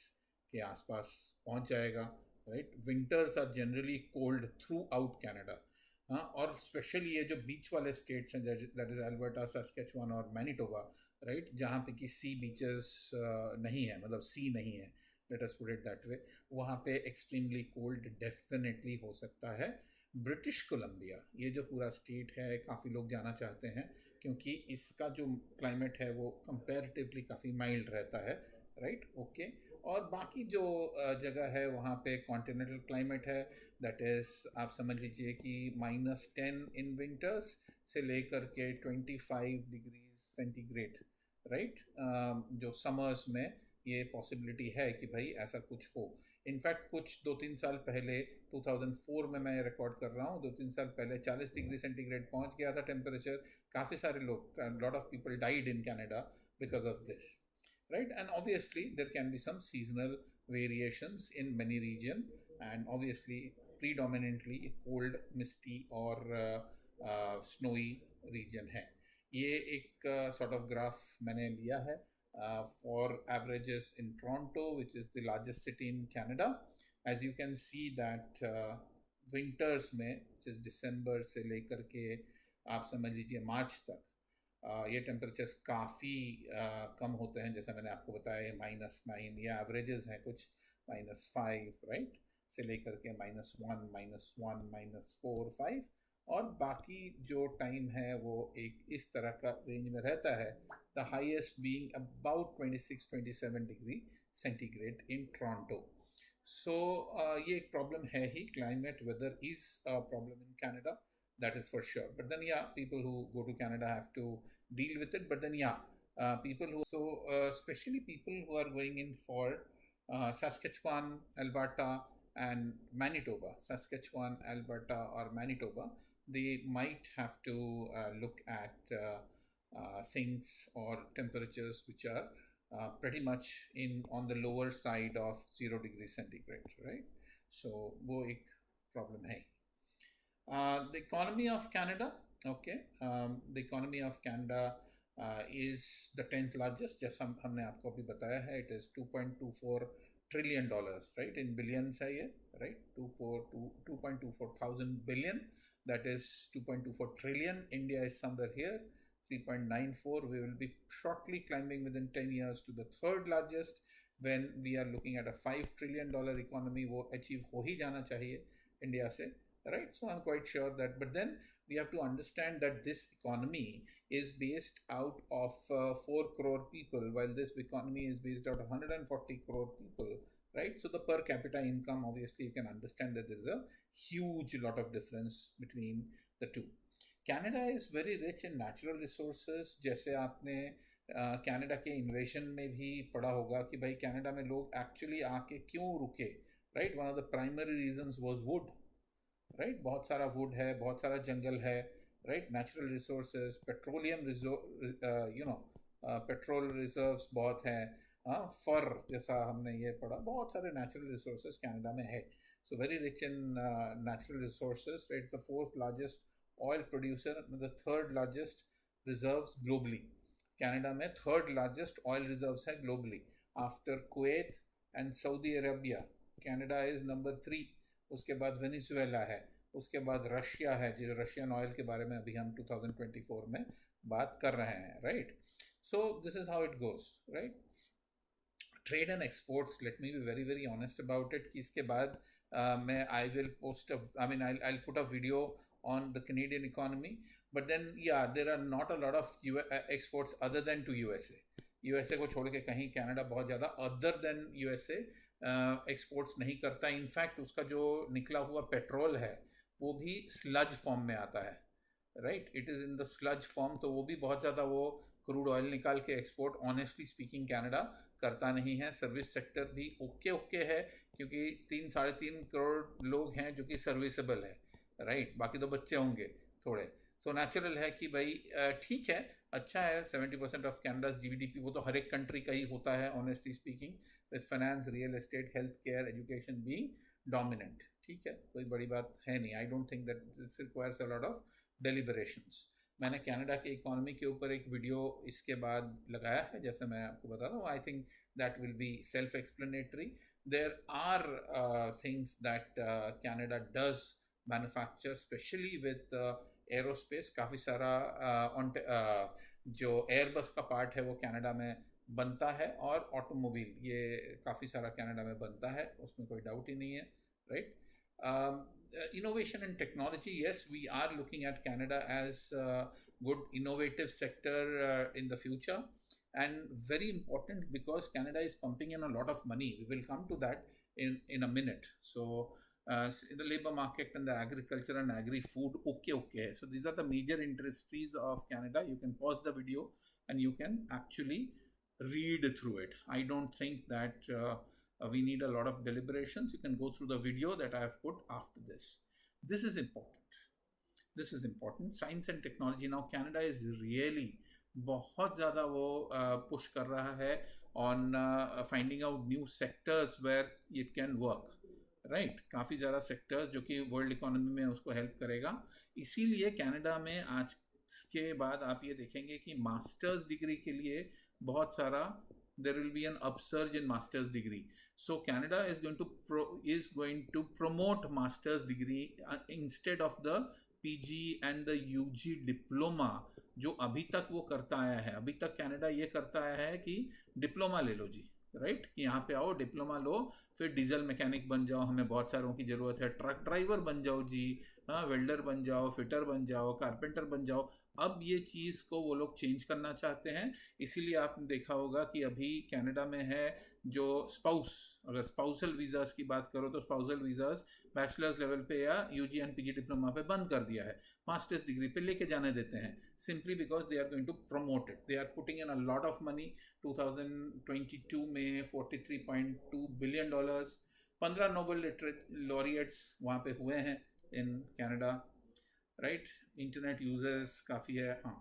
के आसपास पहुंच जाएगा, right. Winters are generally cold throughout Canada. हाँ, और स्पेशली ये जो बीच वाले स्टेट्स हैं, दैट इज़ अल्बर्टा, सस्केचुआन और मैनिटोबा, राइट, जहाँ पे कि सी बीचेस नहीं है, मतलब सी नहीं है, let us put it that way, वहाँ पे एक्सट्रीमली कोल्ड डेफिनेटली हो सकता है। ब्रिटिश कोलंबिया, ये जो पूरा स्टेट है, काफ़ी लोग जाना चाहते हैं क्योंकि इसका जो क्लाइमेट है वो कंपैरेटिवली काफ़ी माइल्ड रहता है, राइट, ओके। और बाकी जो जगह है वहाँ पे कॉन्टिनेंटल क्लाइमेट है, दैट इज़ आप समझ लीजिए कि -10 इन विंटर्स से लेकर के 25 डिग्री सेंटीग्रेड, राइट। जो समर्स में ये पॉसिबिलिटी है कि भाई ऐसा कुछ हो। इनफैक्ट कुछ 2-3 साल पहले 2004 में मैं रिकॉर्ड कर रहा हूँ, 2-3 साल पहले 40 डिग्री सेंटीग्रेड पहुँच गया था टेम्परेचर। काफ़ी सारे लोग, lot of people died in Canada because of this, right? And obviously there can be some seasonal variations in many region, and obviously predominantly cold, misty or snowy region है। ये एक sort of graph मैंने लिया है for averages in Toronto, which is the largest city in Canada. As you can see that winters में, which is December से लेकर के आप समझ लीजिए मार्च तक, ये टेम्परेचर्स काफ़ी कम होते हैं। जैसा मैंने आपको बताया, -9 या एवरेजेस हैं कुछ -5, राइट, से लेकर के -1, -4, 5, और बाकी जो टाइम है वो एक इस तरह का रेंज में रहता है। The highest being about 26-27 degree centigrade in Toronto. So ये एक प्रॉब्लम है ही, climate weather is a problem in Canada, that is for sure. But then yeah, people who go to Canada have to deal with it. But then yeah, people who, so especially people who are going in for Saskatchewan, Alberta and Manitoba, Saskatchewan, Alberta or Manitoba, they might have to look at things or temperatures which are pretty much in on the lower side of 0 degree centigrade, right? So वो एक problem है. The economy of Canada, okay, the economy of Canada is the 10th largest. जैसा हमने आपको अभी बताया है, it is 2.24 trillion dollars, right? In billions है ये, right? 2.24 thousand billion. That is 2.24 trillion. India is somewhere here. 3.94. We will be shortly climbing within 10 years to the third largest. When we are looking at a $5 trillion economy, वो achieve हो ही जाना चाहिए India से, right? So I'm quite sure that, but then we have to understand that this economy is based out of 4 crore people, while this economy is based out of 140 crore people, right? So the per capita income, obviously you can understand that there is a huge lot of difference between the two. Canada is very rich in natural resources. जैसे आपने Canada के इन्वेशन में भी पढ़ा होगा कि भाई Canada में लोग एक्चुअली आके क्यों रुके, right? One of the primary reasons was would, right? बहुत सारा वुड है, बहुत सारा जंगल है, right? Natural resources, petroleum petrol reserves बहुत हैं, हाँ, फर जैसा हमने ये पढ़ा, बहुत सारे नेचुरल रिसोर्सेज कनाडा में है. So very rich in natural resources, right? It's the fourth largest oil producer, the third largest reserves globally. Canada में थर्ड लार्जेस्ट ऑयल रिजर्व्स है globally after Kuwait and Saudi Arabia. Canada is number 3. उसके बाद Venezuela है, उसके बाद Russia है, जो Russian oil के बारे में अभी हम 2024 में बात कर रहे हैं, right? So this is how it goes, right? Trade and exports, let me be very very honest about it, कि इसके बाद मैं I will post I mean I put a video on the Canadian economy, but then yeah, there are not a lot of exports other than to USA. USA को छोड़ के कहीं Canada बहुत ज़्यादा other than USA एक्सपोर्ट्स नहीं करता. In fact उसका जो निकला हुआ पेट्रोल है वो भी स्लज फॉर्म में आता है, right? It is in the sludge form, तो वो भी बहुत ज़्यादा वो क्रूड ऑयल निकाल के एक्सपोर्ट ऑनेस्टली स्पीकिंग कनाडा करता नहीं है. सर्विस सेक्टर भी ओके है, क्योंकि 3-3.5 करोड़ लोग हैं जो कि सर्विसेबल है, राइट? बाकी तो बच्चे होंगे थोड़े. सो नेचुरल है कि भाई ठीक है, अच्छा है. 70% ऑफ कैनेडाज जीडीपी, वो तो हर एक कंट्री का ही होता है honestly speaking, with finance, real estate, health care, education being dominant. ठीक है, कोई बड़ी बात है नहीं. I don't think that this requires a lot of deliberations. मैंने कनाडा के इकोनॉमी के ऊपर एक वीडियो इसके बाद लगाया है, जैसे मैं आपको बताता हूँ. I think that will be self explanatory. There are things that Canada does manufacture, specially with aerospace. काफ़ी सारा जो एयरबस का पार्ट है वो कनाडा में बनता है, और ऑटोमोबाइल ये काफ़ी सारा कनाडा में बनता है, उसमें कोई डाउट ही नहीं है, right? Innovation and technology, yes, we are looking at Canada as a good innovative sector in the future, and very important because Canada is pumping in a lot of money. We will come to that in a minute. So in the labor market and the agriculture and agri-food, okay. So these are the major industries of Canada. You can pause the video and you can actually read through it. I don't think that we need a lot of deliberations. You can go through the video that I have put after this. This is important. This is important. Science and technology. Now Canada is really बहुत ज़्यादा वो push कर रहा है on finding out new sectors where it can work, right? काफ़ी ज़्यादा sectors जो कि वर्ल्ड इकोनॉमी में उसको हेल्प करेगा. इसीलिए कनाडा में आज के बाद आप ये देखेंगे कि मास्टर्स डिग्री के लिए बहुत सारा there will be an upsurge in master's degree. So Canada is going to promote master's degree instead of the PG and the UG diploma जो अभी तक वो करता आया है. अभी तक कनाडा ये करता आया है कि डिप्लोमा ले लो जी, राइट? कि यहाँ पे आओ, डिप्लोमा लो, फिर डीजल मैकेनिक बन जाओ, हमें बहुत सारों की ज़रूरत है, ट्रक ड्राइवर बन जाओ जी, हाँ, वेल्डर बन जाओ, फिटर बन जाओ, कारपेंटर बन जाओ. अब ये चीज़ को वो लोग चेंज करना चाहते हैं. इसीलिए आपने देखा होगा कि अभी कनाडा में है जो स्पाउस, अगर स्पाउसल वीज़ास की बात करो तो स्पाउसल वीज़ास बैचलर्स लेवल पे या यूजी एंड पीजी डिप्लोमा पे बंद कर दिया है, मास्टर्स डिग्री पे लेके जाने देते हैं, simply because they are going to promote it. They are putting in a lot of money. 2022 में $43.2 बिलियन, 15 नोबेल लॉरिएट्स वहाँ पे हुए हैं इन कनाडा, राइट? इंटरनेट यूजर्स काफ़ी है, हाँ.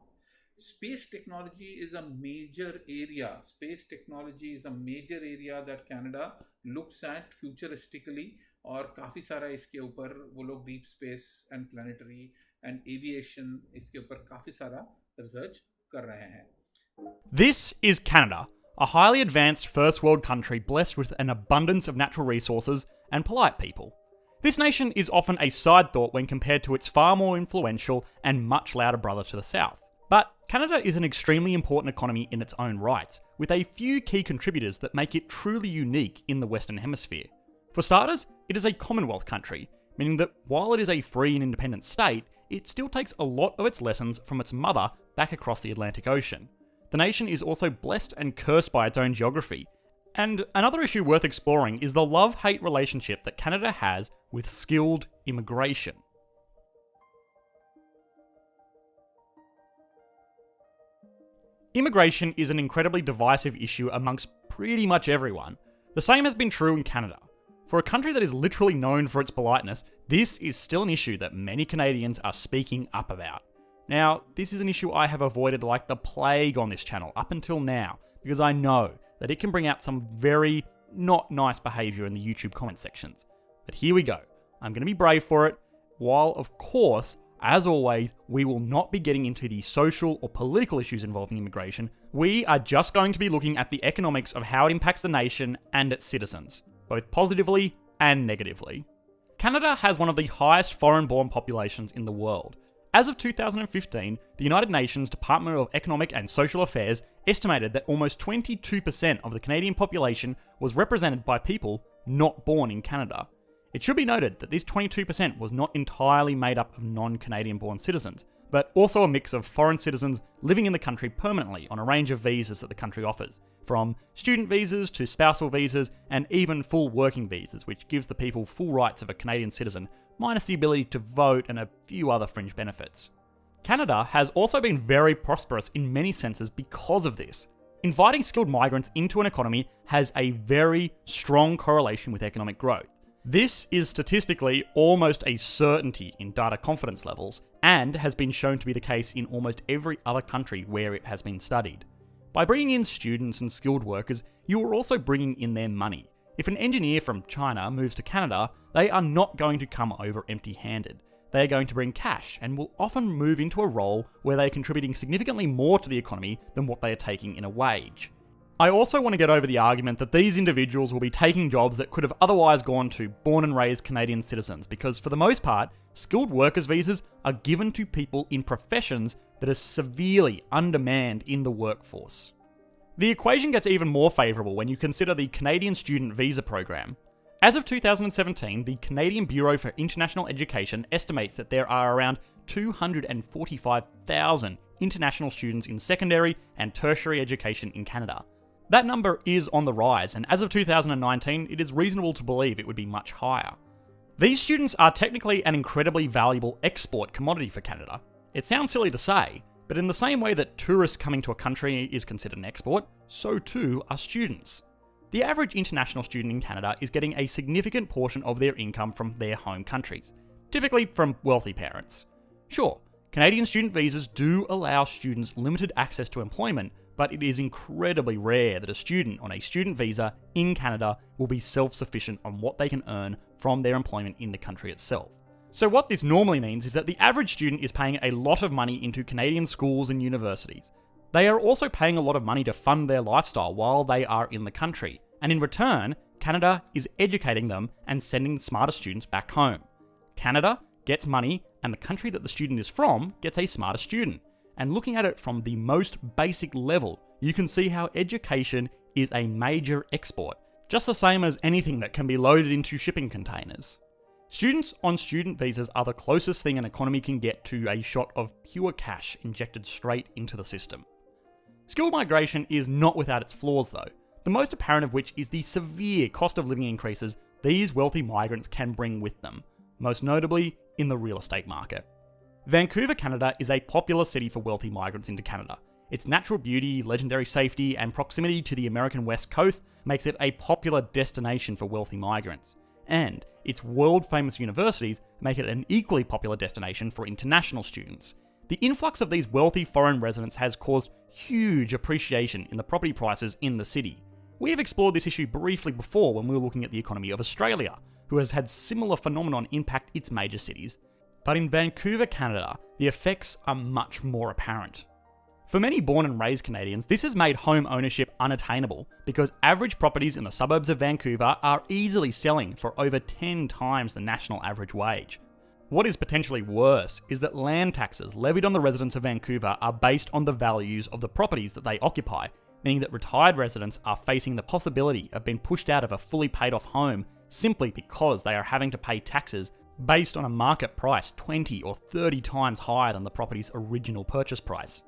space technology is a major area. Space technology is a major area that Canada looks at futuristically. और काफ़ी सारा इसके ऊपर वो लोग deep space and planetary and aviation इसके ऊपर काफ़ी सारा रिसर्च कर रहे हैं. This is Canada, a highly advanced first world country blessed with an abundance of natural resources and polite people. This nation is often a side thought when compared to its far more influential and much louder brother to the south. But Canada is an extremely important economy in its own right, with a few key contributors that make it truly unique in the Western Hemisphere. For starters, it is a Commonwealth country, meaning that while it is a free and independent state, it still takes a lot of its lessons from its mother back across the Atlantic Ocean. The nation is also blessed and cursed by its own geography. And another issue worth exploring is the love-hate relationship that Canada has with skilled immigration. Immigration is an incredibly divisive issue amongst pretty much everyone. The same has been true in Canada. For a country that is literally known for its politeness, this is still an issue that many Canadians are speaking up about. Now, this is an issue I have avoided like the plague on this channel up until now, because I know that it can bring out some very not nice behaviour in the YouTube comment sections. But here we go. I'm going to be brave for it, while of course, as always, we will not be getting into the social or political issues involving immigration. We are just going to be looking at the economics of how it impacts the nation and its citizens, both positively and negatively. Canada has one of the highest foreign-born populations in the world. As of 2015, the United Nations Department of Economic and Social Affairs estimated that almost 22% of the Canadian population was represented by people not born in Canada. It should be noted that this 22% was not entirely made up of non-Canadian born citizens, but also a mix of foreign citizens living in the country permanently on a range of visas that the country offers, from student visas to spousal visas and even full working visas, which gives the people full rights of a Canadian citizen, minus the ability to vote and a few other fringe benefits. Canada has also been very prosperous in many senses because of this. Inviting skilled migrants into an economy has a very strong correlation with economic growth. This is statistically almost a certainty in data confidence levels, and has been shown to be the case in almost every other country where it has been studied. By bringing in students and skilled workers, you are also bringing in their money. If an engineer from China moves to Canada, they are not going to come over empty-handed. They are going to bring cash and will often move into a role where they are contributing significantly more to the economy than what they are taking in a wage. I also want to get over the argument that these individuals will be taking jobs that could have otherwise gone to born and raised Canadian citizens, because for the most part, skilled workers visas are given to people in professions that are severely undermanned in the workforce. The equation gets even more favourable when you consider the Canadian Student Visa Program. As of 2017, the Canadian Bureau for International Education estimates that there are around 245,000 international students in secondary and tertiary education in Canada. That number is on the rise, and as of 2019, it is reasonable to believe it would be much higher. These students are technically an incredibly valuable export commodity for Canada. It sounds silly to say, but in the same way that tourists coming to a country is considered an export, so too are students. The average international student in Canada is getting a significant portion of their income from their home countries, typically from wealthy parents. Sure, Canadian student visas do allow students limited access to employment, but it is incredibly rare that a student on a student visa in Canada will be self-sufficient on what they can earn from their employment in the country itself. So what this normally means is that the average student is paying a lot of money into Canadian schools and universities. They are also paying a lot of money to fund their lifestyle while they are in the country, and in return, Canada is educating them and sending smarter students back home. Canada gets money, and the country that the student is from gets a smarter student. And looking at it from the most basic level, you can see how education is a major export, just the same as anything that can be loaded into shipping containers. Students on student visas are the closest thing an economy can get to a shot of pure cash injected straight into the system. Skilled migration is not without its flaws though, the most apparent of which is the severe cost of living increases these wealthy migrants can bring with them, most notably in the real estate market. Vancouver, Canada is a popular city for wealthy migrants into Canada. Its natural beauty, legendary safety, and proximity to the American West Coast makes it a popular destination for wealthy migrants. And its world-famous universities make it an equally popular destination for international students. The influx of these wealthy foreign residents has caused huge appreciation in the property prices in the city. We have explored this issue briefly before when we were looking at the economy of Australia, who has had similar phenomenon impact its major cities. But in Vancouver, Canada, the effects are much more apparent. For many born and raised Canadians, this has made home ownership unattainable because average properties in the suburbs of Vancouver are easily selling for over 10 times the national average wage. What is potentially worse is that land taxes levied on the residents of Vancouver are based on the values of the properties that they occupy, meaning that retired residents are facing the possibility of being pushed out of a fully paid off home simply because they are having to pay taxes based on a market price 20 or 30 times higher than the property's original purchase price.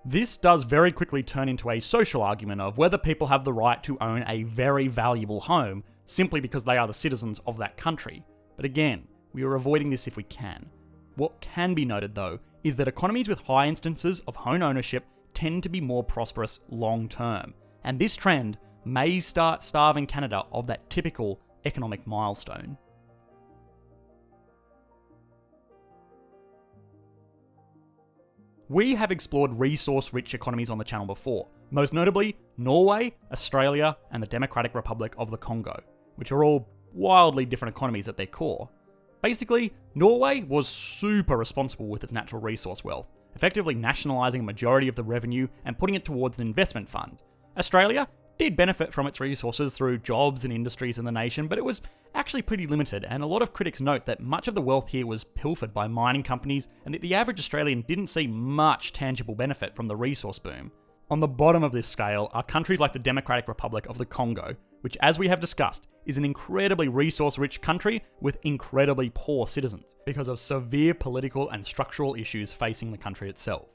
This does very quickly turn into a social argument of whether people have the right to own a very valuable home simply because they are the citizens of that country. But again, we are avoiding this if we can. What can be noted though is that economies with high instances of home ownership tend to be more prosperous long term, and this trend may start starving Canada of that typical economic milestone. We have explored resource-rich economies on the channel before, most notably Norway, Australia, and the Democratic Republic of the Congo, which are all wildly different economies at their core. Basically, Norway was super responsible with its natural resource wealth, effectively nationalising a majority of the revenue and putting it towards an investment fund. Australia did benefit from its resources through jobs and industries in the nation, but it was actually pretty limited, and a lot of critics note that much of the wealth here was pilfered by mining companies, and that the average Australian didn't see much tangible benefit from the resource boom. On the bottom of this scale are countries like the Democratic Republic of the Congo, which, as we have discussed, is an incredibly resource-rich country with incredibly poor citizens because of severe political and structural issues facing the country itself.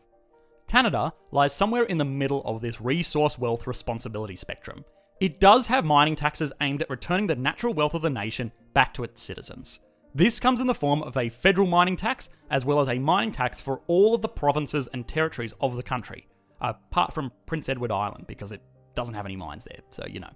Canada lies somewhere in the middle of this resource wealth responsibility spectrum. It does have mining taxes aimed at returning the natural wealth of the nation back to its citizens. This comes in the form of a federal mining tax, as well as a mining tax for all of the provinces and territories of the country, apart from Prince Edward Island, because it doesn't have any mines there, so you know.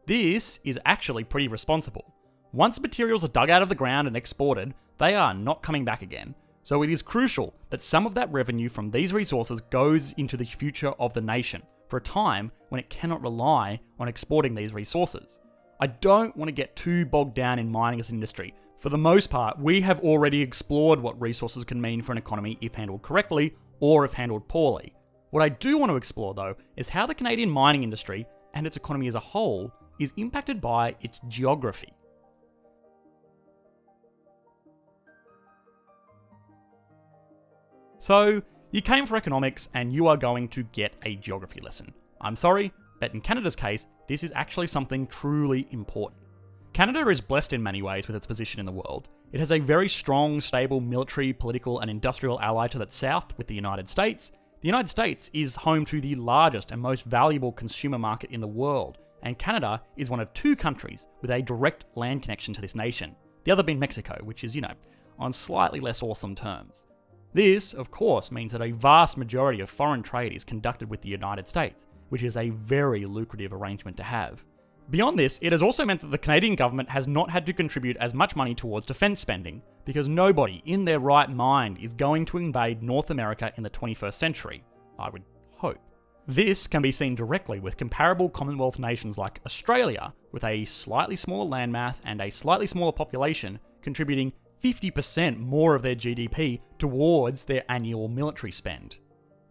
This is actually pretty responsible. Once materials are dug out of the ground and exported, they are not coming back again. So it is crucial that some of that revenue from these resources goes into the future of the nation for a time when it cannot rely on exporting these resources. I don't want to get too bogged down in mining as an industry. For the most part, we have already explored what resources can mean for an economy if handled correctly or if handled poorly. What I do want to explore though is how the Canadian mining industry and its economy as a whole is impacted by its geography. So, you came for economics and you are going to get a geography lesson. I'm sorry, but in Canada's case, this is actually something truly important. Canada is blessed in many ways with its position in the world. It has a very strong, stable military, political, and industrial ally to its south with the United States. The United States is home to the largest and most valuable consumer market in the world, and Canada is one of two countries with a direct land connection to this nation, the other being Mexico, which is, on slightly less awesome terms. This, of course, means that a vast majority of foreign trade is conducted with the United States, which is a very lucrative arrangement to have. Beyond this, it has also meant that the Canadian government has not had to contribute as much money towards defence spending, because nobody in their right mind is going to invade North America in the 21st century, I would hope. This can be seen directly with comparable Commonwealth nations like Australia, with a slightly smaller landmass and a slightly smaller population, contributing 50% more of their GDP towards their annual military spend.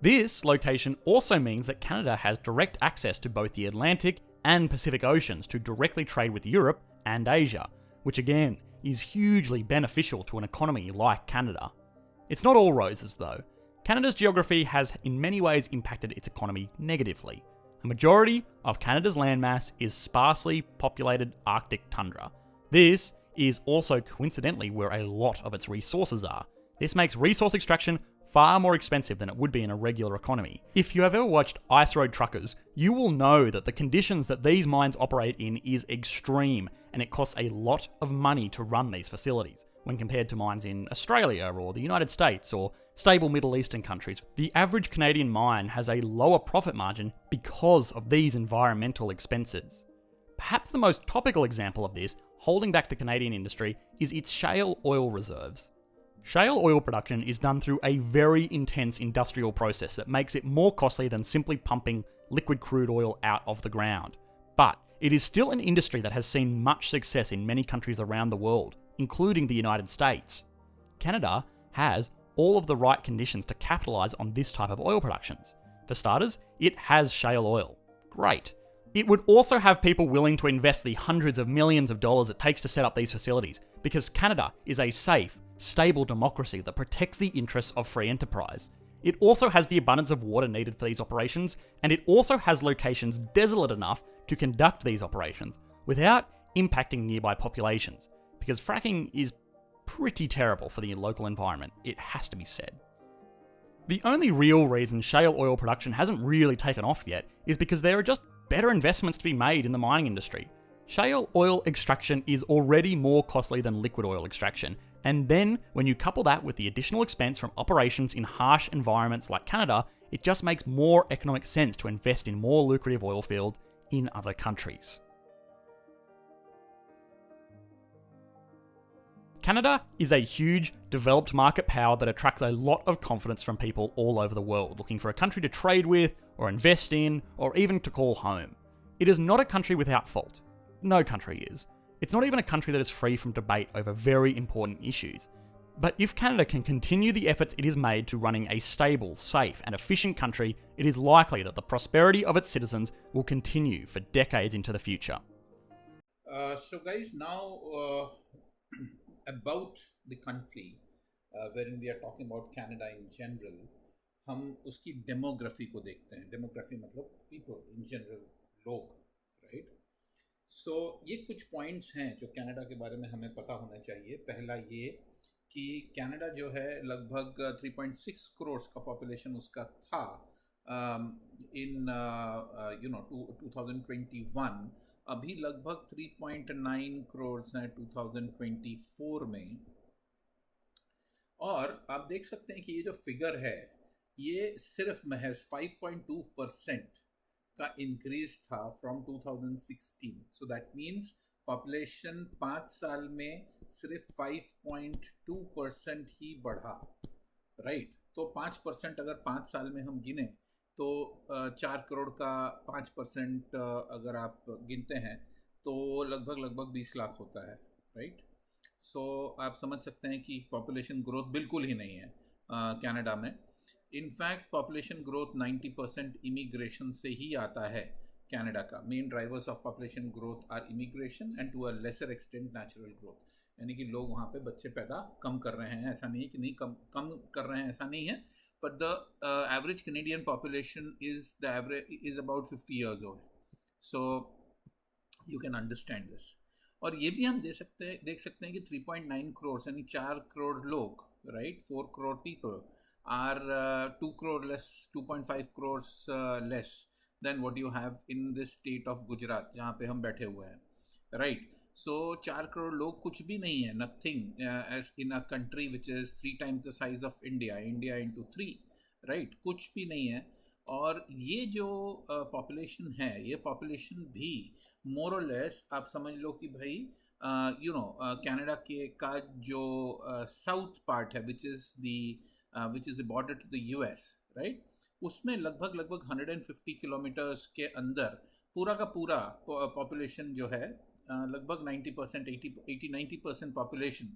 This location also means that Canada has direct access to both the Atlantic and Pacific Oceans to directly trade with Europe and Asia, which again is hugely beneficial to an economy like Canada. It's not all roses though. Canada's geography has in many ways impacted its economy negatively. A majority of Canada's landmass is sparsely populated Arctic tundra. This is also coincidentally where a lot of its resources are. This makes resource extraction far more expensive than it would be in a regular economy. If you have ever watched Ice Road Truckers, you will know that the conditions that these mines operate in is extreme, and it costs a lot of money to run these facilities. When compared to mines in Australia or the United States or stable Middle Eastern countries, the average Canadian mine has a lower profit margin because of these environmental expenses. Perhaps the most topical example of this, holding back the Canadian industry, is its shale oil reserves. Shale oil production is done through a very intense industrial process that makes it more costly than simply pumping liquid crude oil out of the ground. But it is still an industry that has seen much success in many countries around the world, including the United States. Canada has all of the right conditions to capitalise on this type of oil productions. For starters, it has shale oil. Great. It would also have people willing to invest the hundreds of millions of dollars it takes to set up these facilities, because Canada is a safe, stable democracy that protects the interests of free enterprise. It also has the abundance of water needed for these operations, and it also has locations desolate enough to conduct these operations without impacting nearby populations, because fracking is pretty terrible for the local environment, it has to be said. The only real reason shale oil production hasn't really taken off yet is because there are just better investments to be made in the mining industry. Shale oil extraction is already more costly than liquid oil extraction, and then when you couple that with the additional expense from operations in harsh environments like Canada, it just makes more economic sense to invest in more lucrative oil fields in other countries. Canada is a huge, developed market power that attracts a lot of confidence from people all over the world, looking for a country to trade with, or invest in, or even to call home. It is not a country without fault. No country is. It's not even a country that is free from debate over very important issues. But if Canada can continue the efforts it has made to running a stable, safe, and efficient country, it is likely that the prosperity of its citizens will continue for decades into the future. So guys, now about the country wherein we are talking about Canada in general, हम उसकी demography को देखते हैं. Demography मतलब people in general, लोग, right? So ये कुछ points हैं जो कनाडा के बारे में हमें पता होना चाहिए. पहला ये कि कनाडा जो है लगभग 3.6 करोड़ का पॉपुलेशन उसका था इन 2021. अभी लगभग 3.9 करोड़ हैं 2024 में. और आप देख सकते हैं कि ये जो फिगर है ये सिर्फ महज 5.2% का इंक्रीज था from 2016. So that means population 5 साल में सिर्फ 5.2% ही बढ़ा, राइट? तो 5% अगर 5 साल में हम गिने तो 4 करोड़ का 5% अगर आप गिनते हैं तो लगभग 20 लाख होता है, राइट? सो आप समझ सकते हैं कि पॉपुलेशन ग्रोथ बिल्कुल ही नहीं है कनाडा में. इनफैक्ट पॉपुलेशन ग्रोथ 90% इमिग्रेशन से ही आता है कनाडा का. Main drivers of population growth are immigration and to a lesser extent natural growth. यानी कि लोग वहाँ पे बच्चे पैदा कम कर रहे हैं, ऐसा नहीं है कि नहीं कम कर रहे हैं, ऐसा नहीं है. But the average Canadian population is about 50 years old. So you can understand this. और ये भी हम देख सकते हैं कि 3.9 करोड़ यानी 4 करोड़ लोग, right? 4 crore people are 2 crore less, 2.5 crores less than what you have in this state of Gujarat जहाँ पे हम बैठे हुए हैं, right? So 4 करोड़ लोग कुछ भी नहीं है, nothing as in a country which is 3 times the size of India into 3, right? कुछ भी नहीं है. और ये जो पॉपुलेशन है, ये पॉपुलेशन भी मोर और लेस आप समझ लो कि भाई कनाडा के का जो साउथ पार्ट है which is the border to the US, right? उसमें लगभग 150 किलोमीटर्स के अंदर पूरा का पूरा पॉपुलेशन जो है लगभग 90%, 80-90% पॉपुलेशन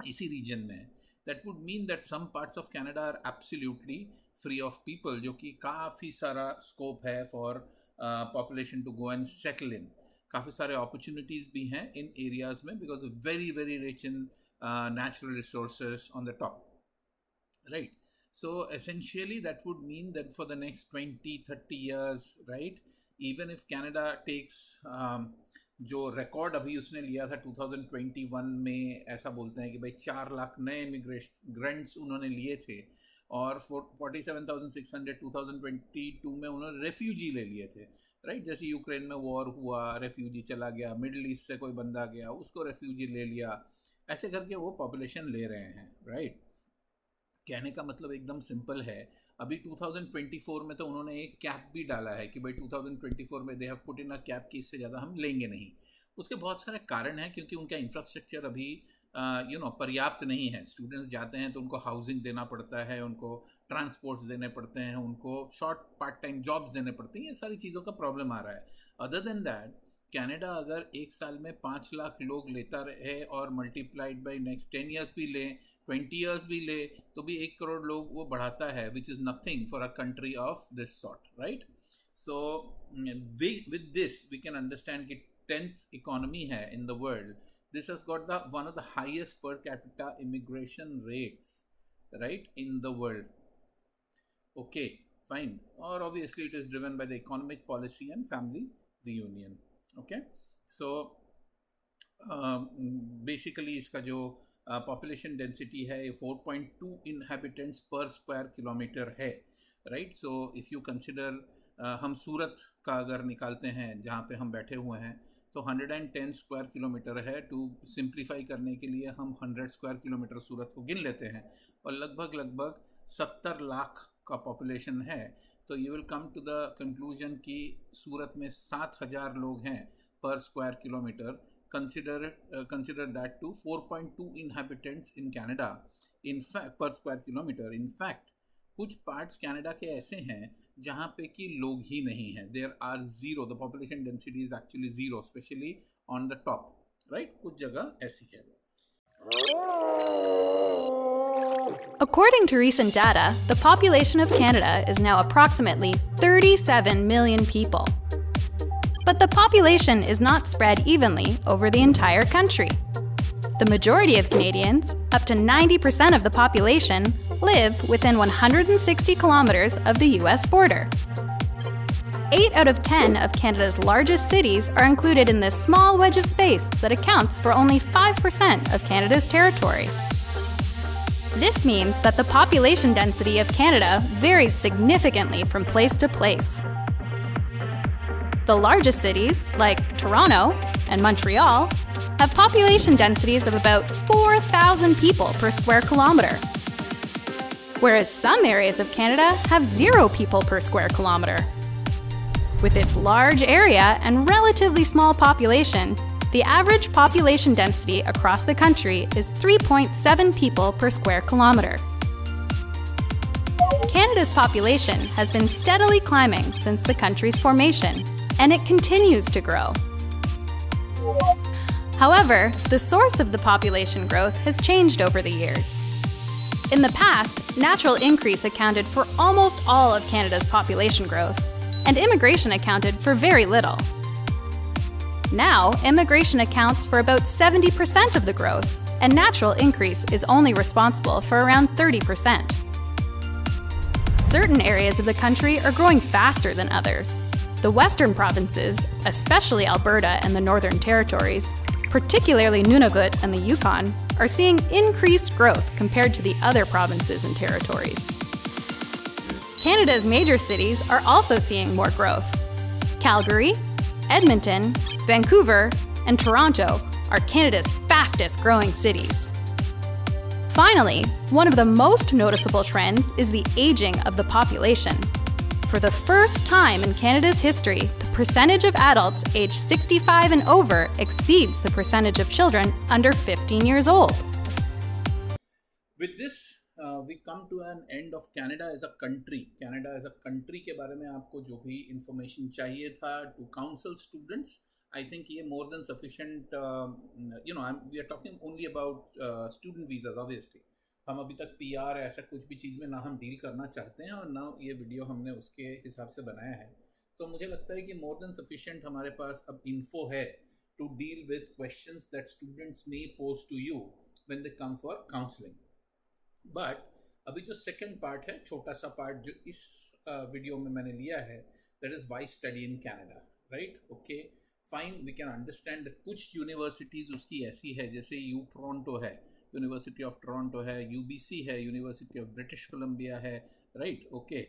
इसी रीजन में है. That would mean that some parts of Canada are absolutely free of people, जो कि काफ़ी सारा स्कोप है for population to go and settle in. काफ़ी सारे अपॉर्चुनिटीज़ भी हैं इन एरियाज में because of very very rich in natural resources on the top, right? So essentially that would mean that for the next 20-30 years, right, even if Canada takes जो record अभी उसने लिया था 2021 में, ऐसा बोलते हैं कि भाई 4 लाख नए इमिग्रेंट्स उन्होंने लिए थे और 47,600 2022 में उन्होंने रेफ्यूजी ले लिए थे, राइट? जैसे यूक्रेन में वॉर हुआ, रेफ्यूजी चला गया, मिडल ईस्ट से कोई बंदा गया, उसको रेफ्यूजी ले लिया, ऐसे करके वो पॉपुलेशन ले रहे हैं, राइट? कहने का मतलब एकदम सिंपल है. अभी 2024 में तो उन्होंने एक कैप भी डाला है कि भाई 2024 में they have put in a cap कि इससे ज़्यादा हम लेंगे नहीं. उसके बहुत सारे कारण हैं क्योंकि उनका इंफ्रास्ट्रक्चर अभी पर्याप्त नहीं है। स्टूडेंट्स जाते हैं तो उनको हाउसिंग देना पड़ता है, उनको ट्रांसपोर्ट्स देने पड़ते हैं, उनको शॉर्ट पार्ट टाइम जॉब्स देने पड़ते हैं, ये सारी चीज़ों का प्रॉब्लम आ रहा है। अदर देन दैट, कनाडा अगर एक साल में 5 लाख लोग लेता रहे और मल्टीप्लाइड बाई नेक्स्ट 10 ईयर्स भी ले, 20 ईयर्स भी ले, तो भी 1 करोड़ लोग वो बढ़ाता है, which is nothing for a country of this sort, right? So with this we can understand कि 10th इकोनॉमी है in the world. This has got the one of the highest per capita immigration rates, right, in the world. Okay, fine. Or obviously it is driven by the economic policy and family reunion. Okay, so basically इसका जो population density है 4.2 inhabitants per square kilometer है, right? So if you consider हम सूरत का अगर निकालते हैं जहाँ पे हम बैठे हुए हैं, तो 110 स्क्वायर किलोमीटर है। टू सिंप्लीफाई करने के लिए हम 100 स्क्वायर किलोमीटर सूरत को गिन लेते हैं, और लगभग लगभग 70 लाख का पॉपुलेशन है। तो you will come to the conclusion कि सूरत में 7,000 लोग हैं पर square kilometre. Consider that to 4.2 inhabitants in Canada in fact per square kilometer. In fact, कुछ पार्ट्स कनाडा के ऐसे हैं जहाँ पे कि लोग ही नहीं हैं, there are zero, the population density is actually zero, specially on the top, right? कुछ जगह ऐसी है। According to recent data, the population of Canada is now approximately 37 million people. But the population is not spread evenly over the entire country. The majority of Canadians, up to 90% of the population, live within 160 kilometers of the US border. 8 out of 10 of Canada's largest cities are included in this small wedge of space that accounts for only 5% of Canada's territory. This means that the population density of Canada varies significantly from place to place. The largest cities, like Toronto and Montreal, have population densities of about 4,000 people per square kilometer, whereas some areas of Canada have 0 people per square kilometer. With its large area and relatively small population, the average population density across the country is 3.7 people per square kilometer. Canada's population has been steadily climbing since the country's formation, and it continues to grow. However, the source of the population growth has changed over the years. In the past, natural increase accounted for almost all of Canada's population growth, and immigration accounted for very little. Now, immigration accounts for about 70% of the growth, and natural increase is only responsible for around 30%. Certain areas of the country are growing faster than others. The western provinces, especially Alberta and the Northern Territories, particularly Nunavut and the Yukon, are seeing increased growth compared to the other provinces and territories. Canada's major cities are also seeing more growth. Calgary, Edmonton, Vancouver, and Toronto are Canada's fastest growing cities. Finally, one of the most noticeable trends is the aging of the population. For the first time in Canada's history, the percentage of adults aged 65 and over exceeds the percentage of children under 15 years old. With this, we come to an end of Canada as a country. Canada as a country के बारे में आपको जो भी information चाहिए था to counsel students, I think ये more than sufficient. We are talking only about student visas, obviously. हम अभी तक PR ऐसा कुछ भी चीज़ में ना हम डील करना चाहते हैं, और ना ये वीडियो हमने उसके हिसाब से बनाया है। तो मुझे लगता है कि मोर देन सफिशिएंट हमारे पास अब इन्फो है to deal with questions that students may pose to you when they come for counselling. But अभी जो सेकंड पार्ट है, छोटा सा पार्ट जो इस वीडियो में मैंने लिया है, that is why study in Canada, right? Okay, fine, we can understand that कुछ यूनिवर्सिटीज़ उसकी ऐसी है, जैसे टोरंटो है, यूनिवर्सिटी ऑफ टोरंटो है, यूबीसी है, यूनिवर्सिटी ऑफ ब्रिटिश कोलंबिया है, right? Okay,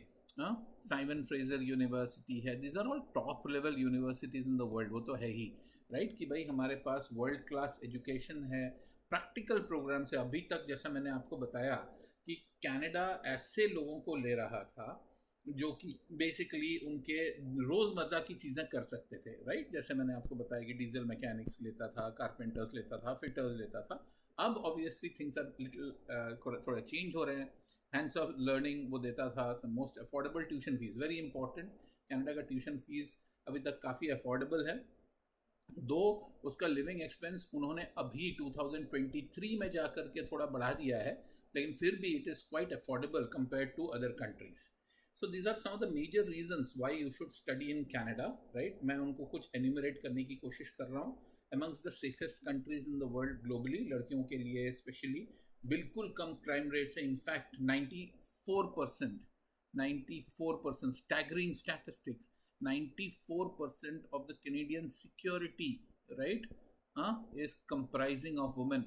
Simon Fraser university है, this are all top level universities in the world, वो तो है ही, राइट? कि भाई हमारे पास वर्ल्ड क्लास एजुकेशन है, प्रैक्टिकल प्रोग्राम से। अभी तक जैसा मैंने आपको बताया कि कनाडा ऐसे लोगों को ले रहा था जो कि बेसिकली उनके रोज़मर्रा की चीज़ें कर सकते थे, राइट? जैसे मैंने आपको बताया कि डीजल मैकेनिक्स लेता था, कारपेंटर्स लेता था, फिटर्स लेता था। अब ऑब्वियसली थिंग्स आर लिटिल थोड़ा चेंज हो रहे हैं। हैंड्स ऑफ लर्निंग वो देता था, most affordable tuition fees, very important. Canada का ट्यूशन फीस अभी तक काफ़ी अफोर्डेबल है, दो उसका लिविंग एक्सपेंस उन्होंने अभी 2023 में जाकर के थोड़ा बढ़ा दिया है, लेकिन फिर भी it is quite affordable compare to other countries. So these are some of the major reasons why you should study in Canada, right? मैं उनको कुछ एन्यूमरेट करने की कोशिश कर रहा हूँ. Amongst the safest countries in the world globally, लड़कियों के लिए स्पेशली, बिल्कुल कम क्राइम रेट्स है. In fact 94%, 94%, staggering statistics, 94% of the Canadian security, right, is comprising of women.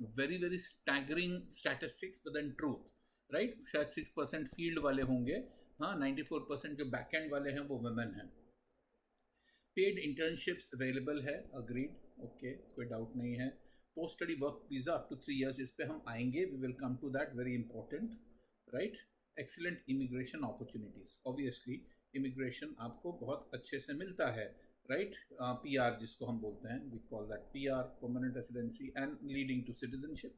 Very very staggering statistics, but then truth, right? शायद 6% field वाले होंगे, हाँ. 94% जो बैक एंड वाले हैं वो वुमेन हैं. पेड इंटर्नशिप्स अवेलेबल है, अग्रीड, ओके, कोई डाउट नहीं है. Post study work visa up to 3 years, इस पे हम आएंगे, we will come to that, very important, right? Excellent immigration opportunities, obviously immigration आपको बहुत अच्छे से मिलता है, राइट? पीआर जिसको हम बोलते हैं, we call that PR, permanent residency, and leading to citizenship.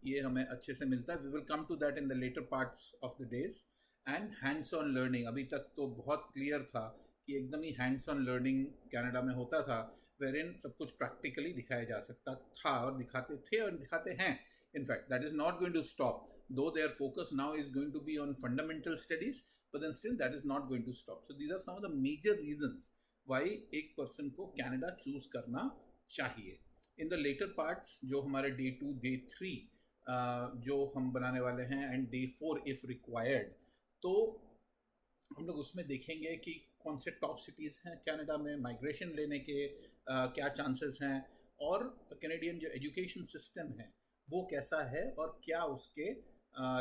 ये हमें अच्छे से मिलता है. We will come to that in the later parts of the days. And hands on learning, अभी तक तो बहुत क्लियर था कि एकदम ही हैंड्स ऑन लर्निंग कनाडा में होता था, वेरिन सब कुछ प्रैक्टिकली दिखाया जा सकता था, और दिखाते थे और दिखाते हैं. In fact that is not going to stop, though their focus now is going to be on fundamental studies, but then still that is not going to stop. So these are some of the major reasons why एक person को Canada choose करना चाहिए. इन the later parts, जो हमारे day 2, day 3 जो हम बनाने वाले हैं, एंड डे 4 इफ रिक्वायर्ड, तो हम लोग उसमें देखेंगे कि कौन से टॉप सिटीज़ हैं कनाडा में माइग्रेशन लेने के, क्या चांसेस हैं, और कैनेडियन जो एजुकेशन सिस्टम है वो कैसा है, और क्या उसके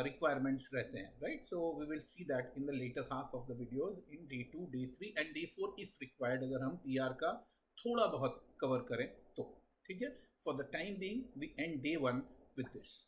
रिक्वायरमेंट्स रहते हैं, right? So we will see that in the later half of the videos, in day 2, day 3 and day 4 if required, अगर हम पीआर का थोड़ा बहुत कवर करें तो. ठीक है? For the time being we end day 1 विद दिस.